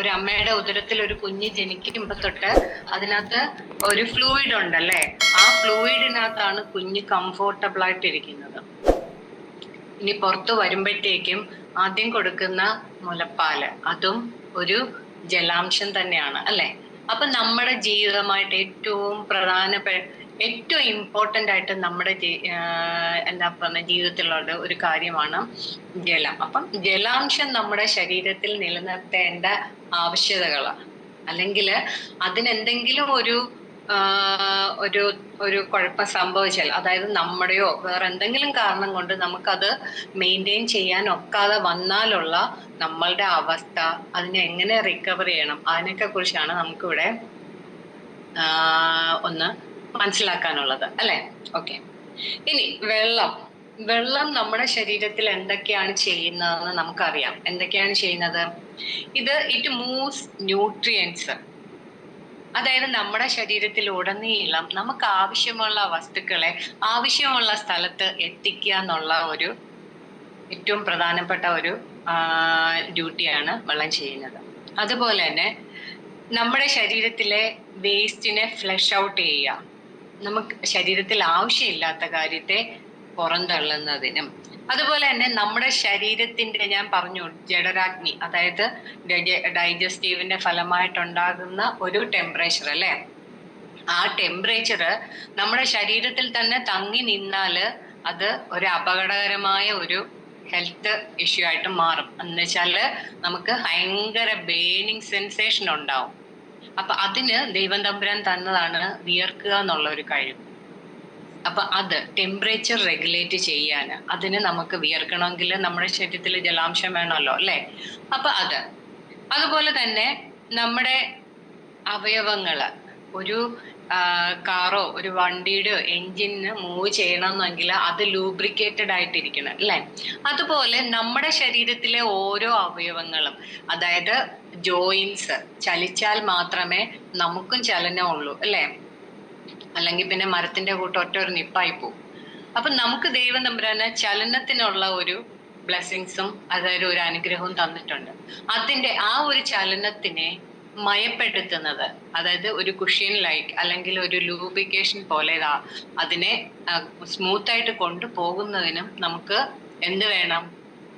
ഒരു അമ്മയുടെ ഉദരത്തിൽ ഒരു കുഞ്ഞ് ജനിക്കുമ്പോ തൊട്ട് അതിനകത്ത് ഒരു ഫ്ലൂയിഡ് ഉണ്ടല്ലേ, ആ ഫ്ലൂയിഡിനകത്താണ് കുഞ്ഞ് കംഫോർട്ടബിൾ ആയിട്ടിരിക്കുന്നത്. ഇനി പുറത്തു വരുമ്പോഴത്തേക്കും ആദ്യം കൊടുക്കുന്ന മുലപ്പാല് അതും ഒരു ജലാംശം തന്നെയാണ് അല്ലെ. അപ്പൊ നമ്മുടെ ജീവിതമായിട്ട് ഏറ്റവും ഇമ്പോർട്ടൻ്റ് ആയിട്ട് നമ്മുടെ എന്താ പറഞ്ഞ ജീവിതത്തിലുള്ള ഒരു കാര്യമാണ് ജലം. അപ്പം ജലാംശം നമ്മുടെ ശരീരത്തിൽ നിലനിർത്തേണ്ട ആവശ്യകതകളാണ്. അല്ലെങ്കിൽ അതിനെന്തെങ്കിലും ഒരു ഒരു ഒരു കുഴപ്പം സംഭവിച്ചാൽ, അതായത് നമ്മുടെയോ വേറെ എന്തെങ്കിലും കാരണം കൊണ്ട് നമുക്കത് മെയിൻറ്റെയിൻ ചെയ്യാൻ ഒക്കാതെ വന്നാലുള്ള നമ്മളുടെ അവസ്ഥ, അതിനെ എങ്ങനെ റിക്കവർ ചെയ്യണം, അതിനൊക്കെ കുറിച്ചാണ് നമുക്കിവിടെ ഒന്ന് മനസ്സിലാക്കാനുള്ളത് അല്ലെ. ഓക്കെ, ഇനി വെള്ളം നമ്മുടെ ശരീരത്തിൽ എന്തൊക്കെയാണ് ചെയ്യുന്നതെന്ന് നമുക്കറിയാം. എന്തൊക്കെയാണ് ചെയ്യുന്നത്? ഇറ്റ് മൂവ്സ് ന്യൂട്രിയൻസ്, അതായത് നമ്മുടെ ശരീരത്തിൽ ഉടനീളം നമുക്ക് ആവശ്യമുള്ള വസ്തുക്കളെ ആവശ്യമുള്ള സ്ഥലത്ത് എത്തിക്കുക എന്നുള്ള ഒരു ഏറ്റവും പ്രധാനപ്പെട്ട ഒരു ഡ്യൂട്ടിയാണ് വെള്ളം ചെയ്യുന്നത്. അതുപോലെ തന്നെ നമ്മുടെ ശരീരത്തിലെ വേസ്റ്റിനെ ഫ്ലഷ് ഔട്ട് ചെയ്യുക, നമുക്ക് ശരീരത്തിൽ ആവശ്യമില്ലാത്ത കാര്യത്തെ പുറന്തള്ളുന്നതിനും. അതുപോലെ തന്നെ നമ്മുടെ ശരീരത്തിന്റെ, ഞാൻ പറഞ്ഞു, ജഠരാഗ്നി, അതായത് ഡൈജസ്റ്റീവിന്റെ ഫലമായിട്ടുണ്ടാകുന്ന ഒരു ടെമ്പറേച്ചർ അല്ലെ, ആ ടെമ്പറേച്ചർ നമ്മുടെ ശരീരത്തിൽ തന്നെ തങ്ങി നിന്നാല് അത് ഒരു അപകടകരമായ ഒരു ഹെൽത്ത് ഇഷ്യൂ ആയിട്ട് മാറും. എന്ന് വെച്ചാല് നമുക്ക് ഭയങ്കര ബേണിങ് സെൻസേഷൻ ഉണ്ടാവും. അപ്പൊ അതിന് ദൈവം തമ്പുരാൻ തന്നതാണ് വിയർക്കുക എന്നുള്ള ഒരു കഴിവ്. അപ്പൊ അത് ടെമ്പറേച്ചർ റെഗുലേറ്റ് ചെയ്യാൻ, അതിന് നമുക്ക് വിയർക്കണമെങ്കിൽ നമ്മുടെ ശരീരത്തിൽ ജലാംശം വേണമല്ലോ അല്ലെ. അപ്പൊ അതുപോലെ തന്നെ നമ്മുടെ അവയവങ്ങള്, ഒരു കാറോ ഒരു വണ്ടിയുടെ എൻജിന് മൂവ് ചെയ്യണമെന്നെങ്കിൽ അത് ലൂബ്രിക്കേറ്റഡ് ആയിട്ടിരിക്കണം അല്ലെ. അതുപോലെ നമ്മുടെ ശരീരത്തിലെ ഓരോ അവയവങ്ങളും, അതായത് ജോയിൻസ് ചലിച്ചാൽ മാത്രമേ നമുക്കും ചലനമുള്ളൂ അല്ലെ. അല്ലെങ്കിൽ പിന്നെ മരത്തിന്റെ കൂട്ട് ഒറ്റ ഒരു നിപ്പായി പോകും. അപ്പൊ നമുക്ക് ദൈവം തമ്പുരാന് ചലനത്തിനുള്ള ഒരു ബ്ലെസ്സിങ്സും, അതായത് ഒരു അനുഗ്രഹവും തന്നിട്ടുണ്ട്. അതിന്റെ ആ ഒരു ചലനത്തിനെ മയപ്പെടുത്തുന്നത്, അതായത് ഒരു കുഷ്യൻ ലൈക്ക് അല്ലെങ്കിൽ ഒരു ലൂബ്രിക്കേഷൻ പോലെ അതിനെ സ്മൂത്ത് ആയിട്ട് കൊണ്ടുപോകുന്നതിനും നമുക്ക് എന്ത് വേണം?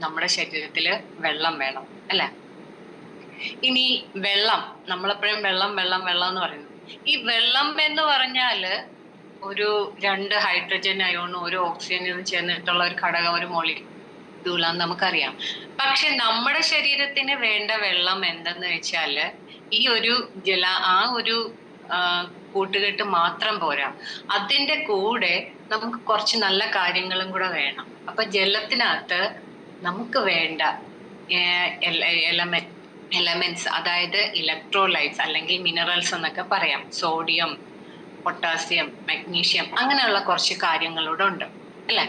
നമ്മുടെ ശരീരത്തില് വെള്ളം വേണം അല്ലെ. ഇനി നമ്മളെപ്പോഴും വെള്ളം എന്ന് പറയുന്നു. ഈ വെള്ളം എന്ന് പറഞ്ഞാല് ഒരു 2 ഹൈഡ്രജൻ അയോണും ഒരു ഓക്സിജനും ചേർന്നിട്ടുള്ള ഒരു ഘടകം, ഒരു മോളിക്യൂളാന്ന് നമുക്കറിയാം. പക്ഷെ നമ്മുടെ ശരീരത്തിന് വേണ്ട വെള്ളം എന്തെന്ന് വെച്ചാല് ഈ ഒരു ആ ഒരു കൂട്ടുകെട്ട് മാത്രം പോരാ, അതിന്റെ കൂടെ നമുക്ക് കുറച്ച് നല്ല കാര്യങ്ങളും കൂടെ വേണം. അപ്പൊ ജലത്തിനകത്ത് നമുക്ക് വേണ്ട എലമെന്റ്സ്, അതായത് ഇലക്ട്രോലൈറ്റ്സ് അല്ലെങ്കിൽ മിനറൽസ് എന്നൊക്കെ പറയാം, സോഡിയം, പൊട്ടാസ്യം, മഗ്നീഷ്യം, അങ്ങനെയുള്ള കുറച്ച് കാര്യങ്ങളൂടെ ഉണ്ട് അല്ലെ.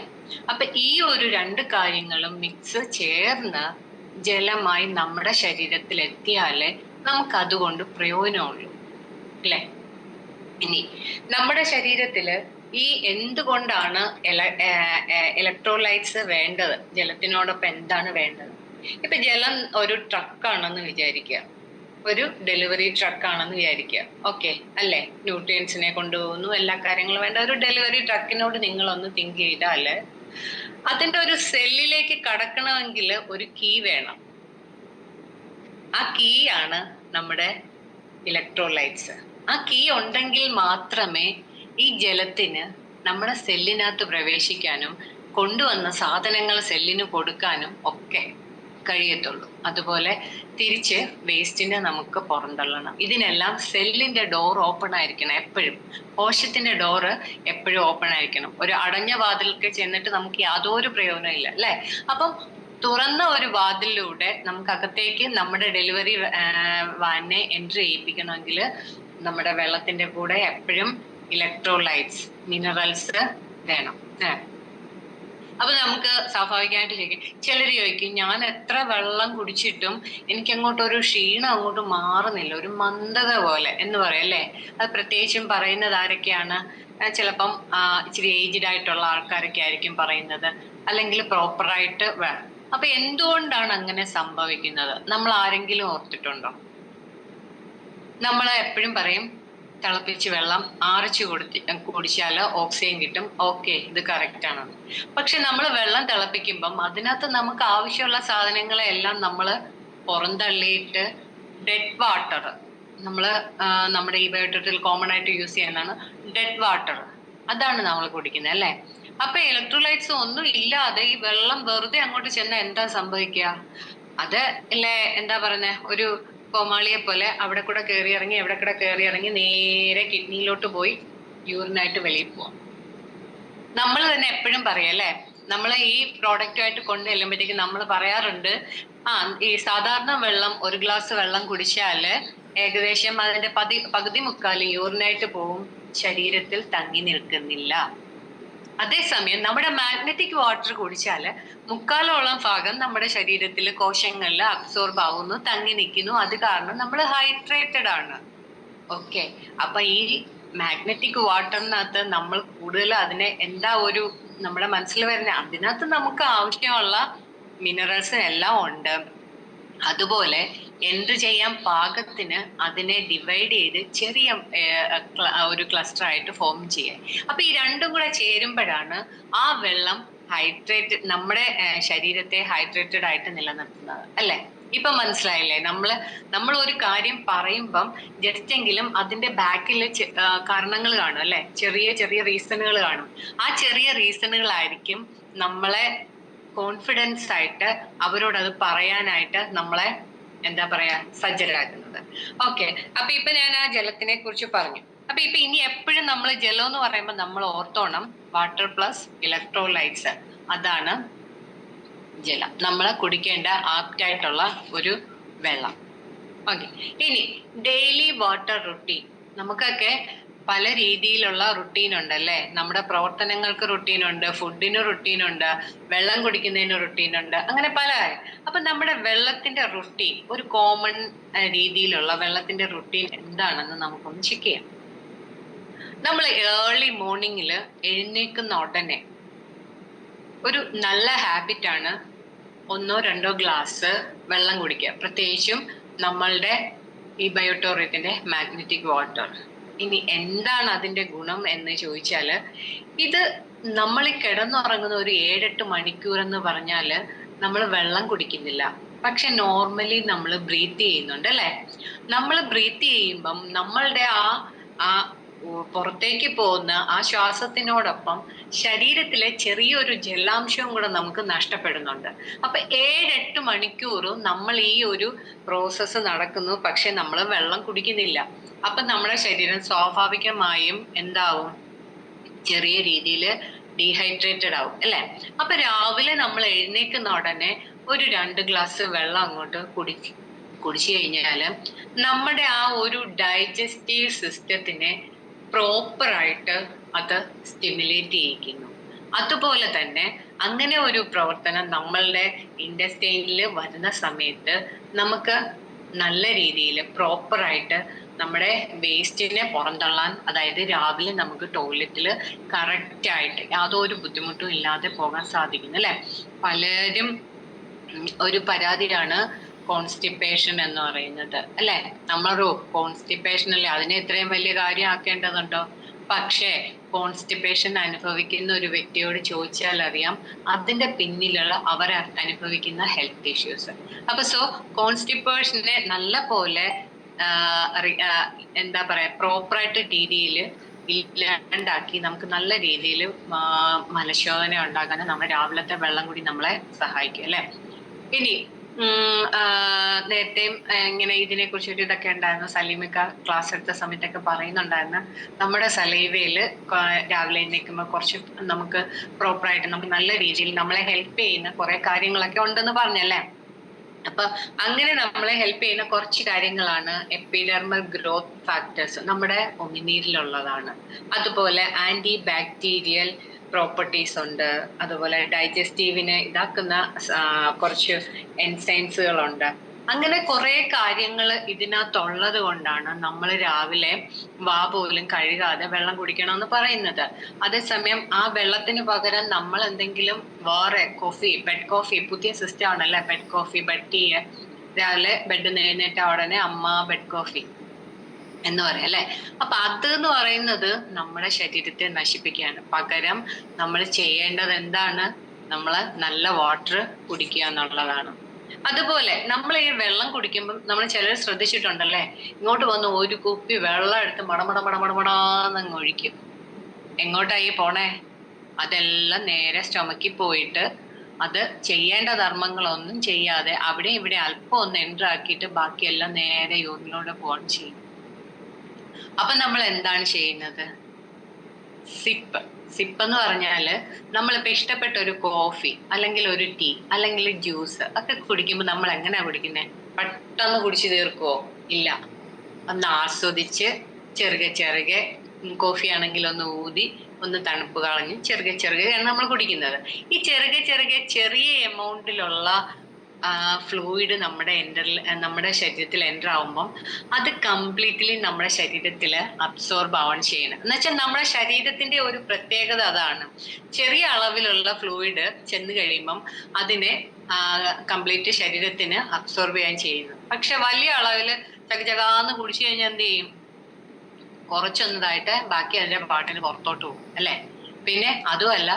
അപ്പൊ ഈ ഒരു 2 കാര്യങ്ങളും മിക്സ് ചേർന്ന് ജലമായി നമ്മുടെ ശരീരത്തിൽ എത്തിയാലേ നമുക്ക് അതുകൊണ്ട് പ്രയോജനമുള്ളൂ അല്ലെ. ഇനി നമ്മുടെ ശരീരത്തില് ഈ എന്തുകൊണ്ടാണ് ഇലക്ട്രോലൈറ്റ്സ് വേണ്ടത്, ജലത്തിനോടൊപ്പം എന്താണ് വേണ്ടത്? ഇപ്പൊ ജലം ഒരു ട്രക്കാണെന്ന് വിചാരിക്കുക, ഒരു ഡെലിവറി ട്രക്കാണെന്ന് വിചാരിക്കുക. ഓക്കെ അല്ലെ, ന്യൂട്രിയൻസിനെ കൊണ്ടുപോകുന്നു, എല്ലാ കാര്യങ്ങളും വേണ്ട ഒരു ഡെലിവറി ട്രക്കിനോട് നിങ്ങളൊന്ന് തിങ്ക് ചെയ്താല്, അതിന്റെ ഒരു സെല്ലിലേക്ക് കടക്കണമെങ്കിൽ ഒരു കീ വേണം. ആ കീ ആണ് നമ്മുടെ ഇലക്ട്രോലൈറ്റ്സ്. ആ കീ ഉണ്ടെങ്കിൽ മാത്രമേ ഈ ജലത്തിന് നമ്മുടെ സെല്ലിനകത്ത് പ്രവേശിക്കാനും കൊണ്ടുവന്ന സാധനങ്ങൾ സെല്ലിന് കൊടുക്കാനും ഒക്കെ കഴിയത്തുള്ളൂ. അതുപോലെ തിരിച്ച് വേസ്റ്റിനെ നമുക്ക് പുറന്തള്ളണം. ഇതിനെല്ലാം സെല്ലിന്റെ ഡോർ ഓപ്പൺ ആയിരിക്കണം എപ്പോഴും. കോശത്തിന്റെ ഡോറ് എപ്പോഴും ഓപ്പൺ ആയിരിക്കണം. ഒരു അടഞ്ഞ വാതിലേക്ക് ചെന്നിട്ട് നമുക്ക് യാതൊരു പ്രയോജനം ഇല്ല അല്ലെ. അപ്പം തുറന്ന ഒരു വാതിലിലൂടെ നമുക്ക് അകത്തേക്ക് നമ്മുടെ ഡെലിവറി വാനെ എൻട്രി ചെയ്യിപ്പിക്കണമെങ്കിൽ നമ്മുടെ വെള്ളത്തിന്റെ കൂടെ എപ്പോഴും ഇലക്ട്രോലൈറ്റ്സ്, മിനറൽസ് വേണം. അപ്പൊ നമുക്ക് സ്വാഭാവികമായിട്ട് ചോദിക്കും, ചിലർ ചോദിക്കും, ഞാൻ എത്ര വെള്ളം കുടിച്ചിട്ടും എനിക്ക് അങ്ങോട്ടൊരു ക്ഷീണം അങ്ങോട്ട് മാറുന്നില്ല, ഒരു മന്ദത പോലെ എന്ന് പറയും അല്ലേ. അത് പ്രത്യേകിച്ചും പറയുന്നത് ആരൊക്കെയാണ്? ചിലപ്പം ഇച്ചിരി ഏജ്ഡ് ആയിട്ടുള്ള ആൾക്കാരൊക്കെ ആയിരിക്കും പറയുന്നത്, അല്ലെങ്കിൽ പ്രോപ്പറായിട്ട് വേണം. അപ്പൊ എന്തുകൊണ്ടാണ് അങ്ങനെ സംഭവിക്കുന്നത്? നമ്മൾ ആരെങ്കിലും ഓർത്തിട്ടുണ്ടോ? നമ്മൾ എപ്പോഴും പറയും തിളപ്പിച്ച് വെള്ളം ആറിച്ച് കുടിച്ചാൽ ഓക്സിജൻ കിട്ടും. ഓക്കെ, ഇത് കറക്റ്റ് ആണ്. പക്ഷെ നമ്മൾ വെള്ളം തിളപ്പിക്കുമ്പം അതിനകത്ത് നമുക്ക് ആവശ്യമുള്ള സാധനങ്ങളെല്ലാം നമ്മൾ പുറന്തള്ളിയിട്ട് ഡെഡ് വാട്ടർ, നമ്മുടെ ഈ ബയോട്ടോട്ടിൽ കോമൺ ആയിട്ട് യൂസ് ചെയ്യുന്നതാണ് ഡെഡ് വാട്ടർ. അതാണ് നമ്മൾ കുടിക്കുന്നത് അല്ലെ. അപ്പൊ ഇലക്ട്രോലൈറ്റ്സ് ഒന്നും ഇല്ലാതെ ഈ വെള്ളം വെറുതെ അങ്ങോട്ട് ചെന്നാൽ എന്താ സംഭവിക്കുക? അത് അല്ലേ, എന്താ പറയുന്നത്, ഒരു കോമാളിയെ പോലെ അവിടെ കൂടെ കയറി ഇറങ്ങി എവിടെ കൂടെ കയറി ഇറങ്ങി നേരെ കിഡ്നിയിലോട്ട് പോയി യൂറിനായിട്ട് വെളിയിൽ പോവാം. നമ്മൾ തന്നെ എപ്പോഴും പറയല്ലേ, നമ്മൾ ഈ പ്രോഡക്റ്റുമായിട്ട് കൊണ്ടു ചെല്ലുമ്പോഴത്തേക്ക് നമ്മൾ പറയാറുണ്ട്, ഈ സാധാരണ വെള്ളം, ഒരു ഗ്ലാസ് വെള്ളം കുടിച്ചാല് ഏകദേശം അതിന്റെ പകുതി മുക്കാലും യൂറിനായിട്ട് പോവും, ശരീരത്തിൽ തങ്ങി നിൽക്കുന്നില്ല. അതേസമയം നമ്മുടെ മാഗ്നറ്റിക് വാട്ടർ കുടിച്ചാല് മുക്കാലോളം ഭാഗം നമ്മുടെ ശരീരത്തിലെ കോശങ്ങളിൽ അബ്സോർബ് ആവുന്നു, തങ്ങി നിൽക്കുന്നു. അത് കാരണം നമ്മൾ ഹൈഡ്രേറ്റഡ് ആണ്. ഓക്കെ, അപ്പൊ ഈ മാഗ്നറ്റിക് വാട്ടറിനകത്ത് നമ്മൾ കൂടുതൽ അതിനെ എന്താ ഒരു നമ്മുടെ മനസ്സിൽ വരുന്ന, അതിനകത്ത് നമുക്ക് ആവശ്യമുള്ള മിനറൽസ് എല്ലാം ഉണ്ട്. അതുപോലെ എന്ത് ചെയ്യാൻ പാകത്തിന് അതിനെ ഡിവൈഡ് ചെയ്ത് ചെറിയ ഒരു ക്ലസ്റ്റർ ആയിട്ട് ഫോം ചെയ്യാം. അപ്പൊ ഈ രണ്ടും കൂടെ ചേരുമ്പോഴാണ് ആ വെള്ളം നമ്മുടെ ശരീരത്തെ ഹൈഡ്രേറ്റഡ് ആയിട്ട് നിലനിർത്തുന്നത് അല്ലെ. ഇപ്പൊ മനസ്സിലായില്ലേ? നമ്മൾ ഒരു കാര്യം പറയുമ്പം ജസ്റ്റെങ്കിലും അതിന്റെ ബാക്കിൽ കാരണങ്ങൾ കാണും അല്ലെ, ചെറിയ ചെറിയ റീസണുകൾ കാണും. ആ ചെറിയ റീസണുകളായിരിക്കും നമ്മളെ കോൺഫിഡൻസ് ആയിട്ട് അവരോട് അത് പറയാനായിട്ട് നമ്മളെ എന്താ പറയാ സജ്ജരാക്കുന്നത്. ഓക്കെ, അപ്പൊ ഇപ്പൊ ഞാൻ ആ ജലത്തിനെ കുറിച്ച് പറഞ്ഞു. അപ്പൊ ഇപ്പൊ ഇനി എപ്പോഴും നമ്മൾ ജലം എന്ന് പറയുമ്പോൾ നമ്മൾ ഓർത്തോണം വാട്ടർ പ്ലസ് ഇലക്ട്രോലൈറ്റ്സ്, അതാണ് ജലം, നമ്മൾ കുടിക്കേണ്ട ആപ്റ്റായിട്ടുള്ള ഒരു വെള്ളം. ഓക്കെ, ഇനി ഡെയിലി വാട്ടർ റുട്ടീൻ. നമുക്കൊക്കെ പല രീതിയിലുള്ള റുട്ടീൻ ഉണ്ട് അല്ലേ. നമ്മുടെ പ്രവർത്തനങ്ങൾക്ക് റുട്ടീൻ ഉണ്ട്, ഫുഡിന് റുട്ടീൻ ഉണ്ട്, വെള്ളം കുടിക്കുന്നതിന് റുട്ടീൻ ഉണ്ട്, അങ്ങനെ പല കാര്യം. അപ്പൊ നമ്മുടെ വെള്ളത്തിന്റെ റുട്ടീൻ, ഒരു കോമൺ രീതിയിലുള്ള വെള്ളത്തിന്റെ റുട്ടീൻ എന്താണെന്ന് നമുക്കൊന്ന് ചെക്ക് ചെയ്യാം. നമ്മൾ ഏർലി മോർണിംഗിൽ എഴുന്നേൽക്കുന്ന ഉടനെ ഒരു നല്ല ഹാബിറ്റാണ് 1-2 ഗ്ലാസ് വെള്ളം കുടിക്കുക, പ്രത്യേകിച്ചും നമ്മളുടെ ഈ ബയോട്ടോറിയത്തിന്റെ മാഗ്നറ്റിക് വാട്ടർ. ഇനി എന്താണ് അതിന്റെ ഗുണം എന്ന് ചോദിച്ചാല്, ഇത് നമ്മൾ കിടന്നുറങ്ങുന്ന ഒരു 7-8 മണിക്കൂർ എന്ന് പറഞ്ഞാല് നമ്മൾ വെള്ളം കുടിക്കുന്നില്ല, പക്ഷെ നോർമലി നമ്മൾ ബ്രീത്ത് ചെയ്യുന്നുണ്ട് അല്ലെ. നമ്മൾ ബ്രീത്ത് ചെയ്യുമ്പം നമ്മളുടെ ആ പുറത്തേക്ക് പോകുന്ന ആ ശ്വാസത്തിനോടൊപ്പം ശരീരത്തിലെ ചെറിയൊരു ജലാംശവും കൂടെ നമുക്ക് നഷ്ടപ്പെടുന്നുണ്ട്. അപ്പൊ 7-8 മണിക്കൂറും നമ്മൾ ഈ ഒരു പ്രോസസ്സ് നടക്കുന്നു, പക്ഷെ നമ്മൾ വെള്ളം കുടിക്കുന്നില്ല. അപ്പൊ നമ്മുടെ ശരീരം സ്വാഭാവികമായും എന്താവും, ചെറിയ രീതിയിൽ ഡീഹൈഡ്രേറ്റഡ് ആവും അല്ലെ. അപ്പൊ രാവിലെ നമ്മൾ എഴുന്നേൽക്കുന്ന ഉടനെ ഒരു 2 ഗ്ലാസ് വെള്ളം അങ്ങോട്ട് കുടിച്ചു കഴിഞ്ഞാല് നമ്മുടെ ആ ഒരു ഡൈജസ്റ്റീവ് സിസ്റ്റത്തിനെ പ്രോപ്പറായിട്ട് അത് സ്റ്റിമുലേറ്റ് ചെയ്യിക്കുന്നു. അതുപോലെ തന്നെ അങ്ങനെ ഒരു പ്രവർത്തനം നമ്മളുടെ ഇൻഡസ്റ്റൈനിൽ വരുന്ന സമയത്ത് നമുക്ക് നല്ല രീതിയിൽ പ്രോപ്പറായിട്ട് നമ്മുടെ വേസ്റ്റിനെ പുറന്തള്ളാൻ, അതായത് രാവിലെ നമുക്ക് ടോയ്ലറ്റിൽ കറക്റ്റായിട്ട് യാതൊരു ബുദ്ധിമുട്ടും ഇല്ലാതെ പോകാൻ സാധിക്കുന്നു അല്ലെ. പലരും ഒരു പരാതിയാണ് കോൺസ്റ്റിപ്പേഷൻ എന്ന് പറയുന്നത് അല്ലെ. നമ്മളൊരു കോൺസ്റ്റിപ്പേഷൻ അല്ലേ, അതിനെ ഇത്രയും വലിയ കാര്യം ആക്കേണ്ടതുണ്ടോ? പക്ഷേ കോൺസ്റ്റിപ്പേഷൻ അനുഭവിക്കുന്ന ഒരു വ്യക്തിയോട് ചോദിച്ചാൽ അറിയാം അതിന്റെ പിന്നിലുള്ള അവർ അനുഭവിക്കുന്ന ഹെൽത്ത് ഇഷ്യൂസ്. അപ്പൊ കോൺസ്റ്റിപ്പേഷനെ നല്ല പോലെ എന്താ പറയാ പ്രോപ്പറായിട്ട് രീതിയിൽ ഇല്ലാണ്ടാക്കി നമുക്ക് നല്ല രീതിയിൽ മലശോധന ഉണ്ടാകാൻ നമ്മുടെ രാവിലത്തെ വെള്ളം കൂടി നമ്മളെ സഹായിക്കും അല്ലെ. ഇനി നേരത്തെയും ഇങ്ങനെ ഇതിനെ കുറിച്ചൊരു ഇതൊക്കെ ഉണ്ടായിരുന്നു, സലീമിക്ക ക്ലാസ് എടുത്ത സമയത്തൊക്കെ പറയുന്നുണ്ടായിരുന്നു, നമ്മുടെ സലൈവയില് രാവിലെ എഴുന്നേൽക്കുമ്പോൾ കുറച്ച് നമുക്ക് പ്രോപ്പറായിട്ട് നമുക്ക് നല്ല രീതിയിൽ നമ്മളെ ഹെൽപ്പ് ചെയ്യുന്ന കുറെ കാര്യങ്ങളൊക്കെ ഉണ്ടെന്ന് പറഞ്ഞല്ലേ. അപ്പൊ അങ്ങനെ നമ്മളെ ഹെൽപ്പ് ചെയ്യുന്ന കുറച്ച് കാര്യങ്ങളാണ് എപ്പിഡെർമൽ ഗ്രോത്ത് ഫാക്ടേഴ്സ്, നമ്മുടെ ഉമിനീരിലുള്ളതാണ്. അതുപോലെ ആന്റി ബാക്ടീരിയൽ പ്രോപ്പർട്ടീസ് ഉണ്ട്. അതുപോലെ ഡൈജസ്റ്റീവിനെ ഇതാക്കുന്ന കുറച്ച് എൻസൈംസുകളുണ്ട്. അങ്ങനെ കുറെ കാര്യങ്ങൾ ഇതിനകത്തുള്ളത് കൊണ്ടാണ് നമ്മൾ രാവിലെ വാ പോലും കഴുകാതെ വെള്ളം കുടിക്കണമെന്ന് പറയുന്നത്. അതേസമയം ആ വെള്ളത്തിന് പകരം നമ്മൾ എന്തെങ്കിലും വേറെ ബെഡ് കോഫി, പുതിയ സിസ്റ്റം ആണല്ലേ ബെഡ് കോഫി, ബെഡ് ടീ. രാവിലെ ബെഡ് എഴുന്നേറ്റ ഉടനെ അമ്മ ബെഡ് കോഫി, എന്ന് പറയാം അല്ലെ. അപ്പൊ അത് എന്ന് പറയുന്നത് നമ്മുടെ ശരീരത്തെ നശിപ്പിക്കുകയാണ്. പകരം നമ്മൾ ചെയ്യേണ്ടത് എന്താണ്? നമ്മള് നല്ല വാട്ടർ കുടിക്കുക എന്നുള്ളതാണ്. അതുപോലെ നമ്മൾ ഈ വെള്ളം കുടിക്കുമ്പോൾ നമ്മൾ ചിലർ ശ്രദ്ധിച്ചിട്ടുണ്ടല്ലേ, ഇങ്ങോട്ട് വന്ന് ഒരു കുപ്പി വെള്ളം എടുത്ത് മടമടമടമടമടാന്നങ്ങ് ഒഴിക്കും. എങ്ങോട്ടായി പോണേ? അതെല്ലാം നേരെ സ്റ്റൊമക്കിൽ പോയിട്ട് അത് ചെയ്യേണ്ട ധർമ്മങ്ങളൊന്നും ചെയ്യാതെ അവിടെ ഇവിടെ അല്പം ഒന്ന് എൻ്റർ ആക്കിയിട്ട് ബാക്കിയെല്ലാം നേരെ യൂറിനിലൂടെ പോകാൻ ചെയ്യും. അപ്പൊ നമ്മൾ എന്താണ് ചെയ്യുന്നത്? സിപ്പ്. സിപ്പ് എന്ന് പറഞ്ഞാല് നമ്മളിപ്പോ ഇഷ്ടപ്പെട്ട ഒരു കോഫി അല്ലെങ്കിൽ ഒരു ടീ അല്ലെങ്കിൽ ജ്യൂസ് ഒക്കെ കുടിക്കുമ്പോൾ നമ്മൾ എങ്ങനെയാ കുടിക്കുന്നത്? പെട്ടെന്ന് കുടിച്ചു തീർക്കുവോ? ഇല്ല. ഒന്ന് ആസ്വദിച്ച് ചെറുകെ ചെറുകെ, കോഫി ആണെങ്കിൽ ഒന്ന് ഊതി ഒന്ന് തണുപ്പ് കളഞ്ഞ് ചെറുകെ ചെറുകെയാണ് നമ്മൾ കുടിക്കുന്നത്. ഈ ചെറുകെ ചെറുകെ ചെറിയ എമൗണ്ടിലുള്ള ഫ്ലൂയിഡ് നമ്മുടെ ശരീരത്തിൽ എൻ്റർ ആവുമ്പം അത് കംപ്ലീറ്റ്ലി നമ്മുടെ ശരീരത്തിൽ അബ്സോർബ് ആവാൻ ചെയ്യണം. എന്നുവെച്ചാൽ നമ്മുടെ ശരീരത്തിന്റെ ഒരു പ്രത്യേകത അതാണ്. ചെറിയ അളവിലുള്ള ഫ്ലൂയിഡ് ചെന്ന് കഴിയുമ്പം അതിനെ കംപ്ലീറ്റ് ശരീരത്തിന് അബ്സോർബ് ചെയ്യാൻ ചെയ്യുന്നു. പക്ഷെ വലിയ അളവിൽ ചകചകാന്ന് കുടിച്ചു കഴിഞ്ഞാൽ എന്ത് ചെയ്യും? കുറച്ചൊന്നതായിട്ട് ബാക്കി അതിന്റെ പാട്ടിന് പുറത്തോട്ട് പോകും അല്ലെ. പിന്നെ അതുമല്ല,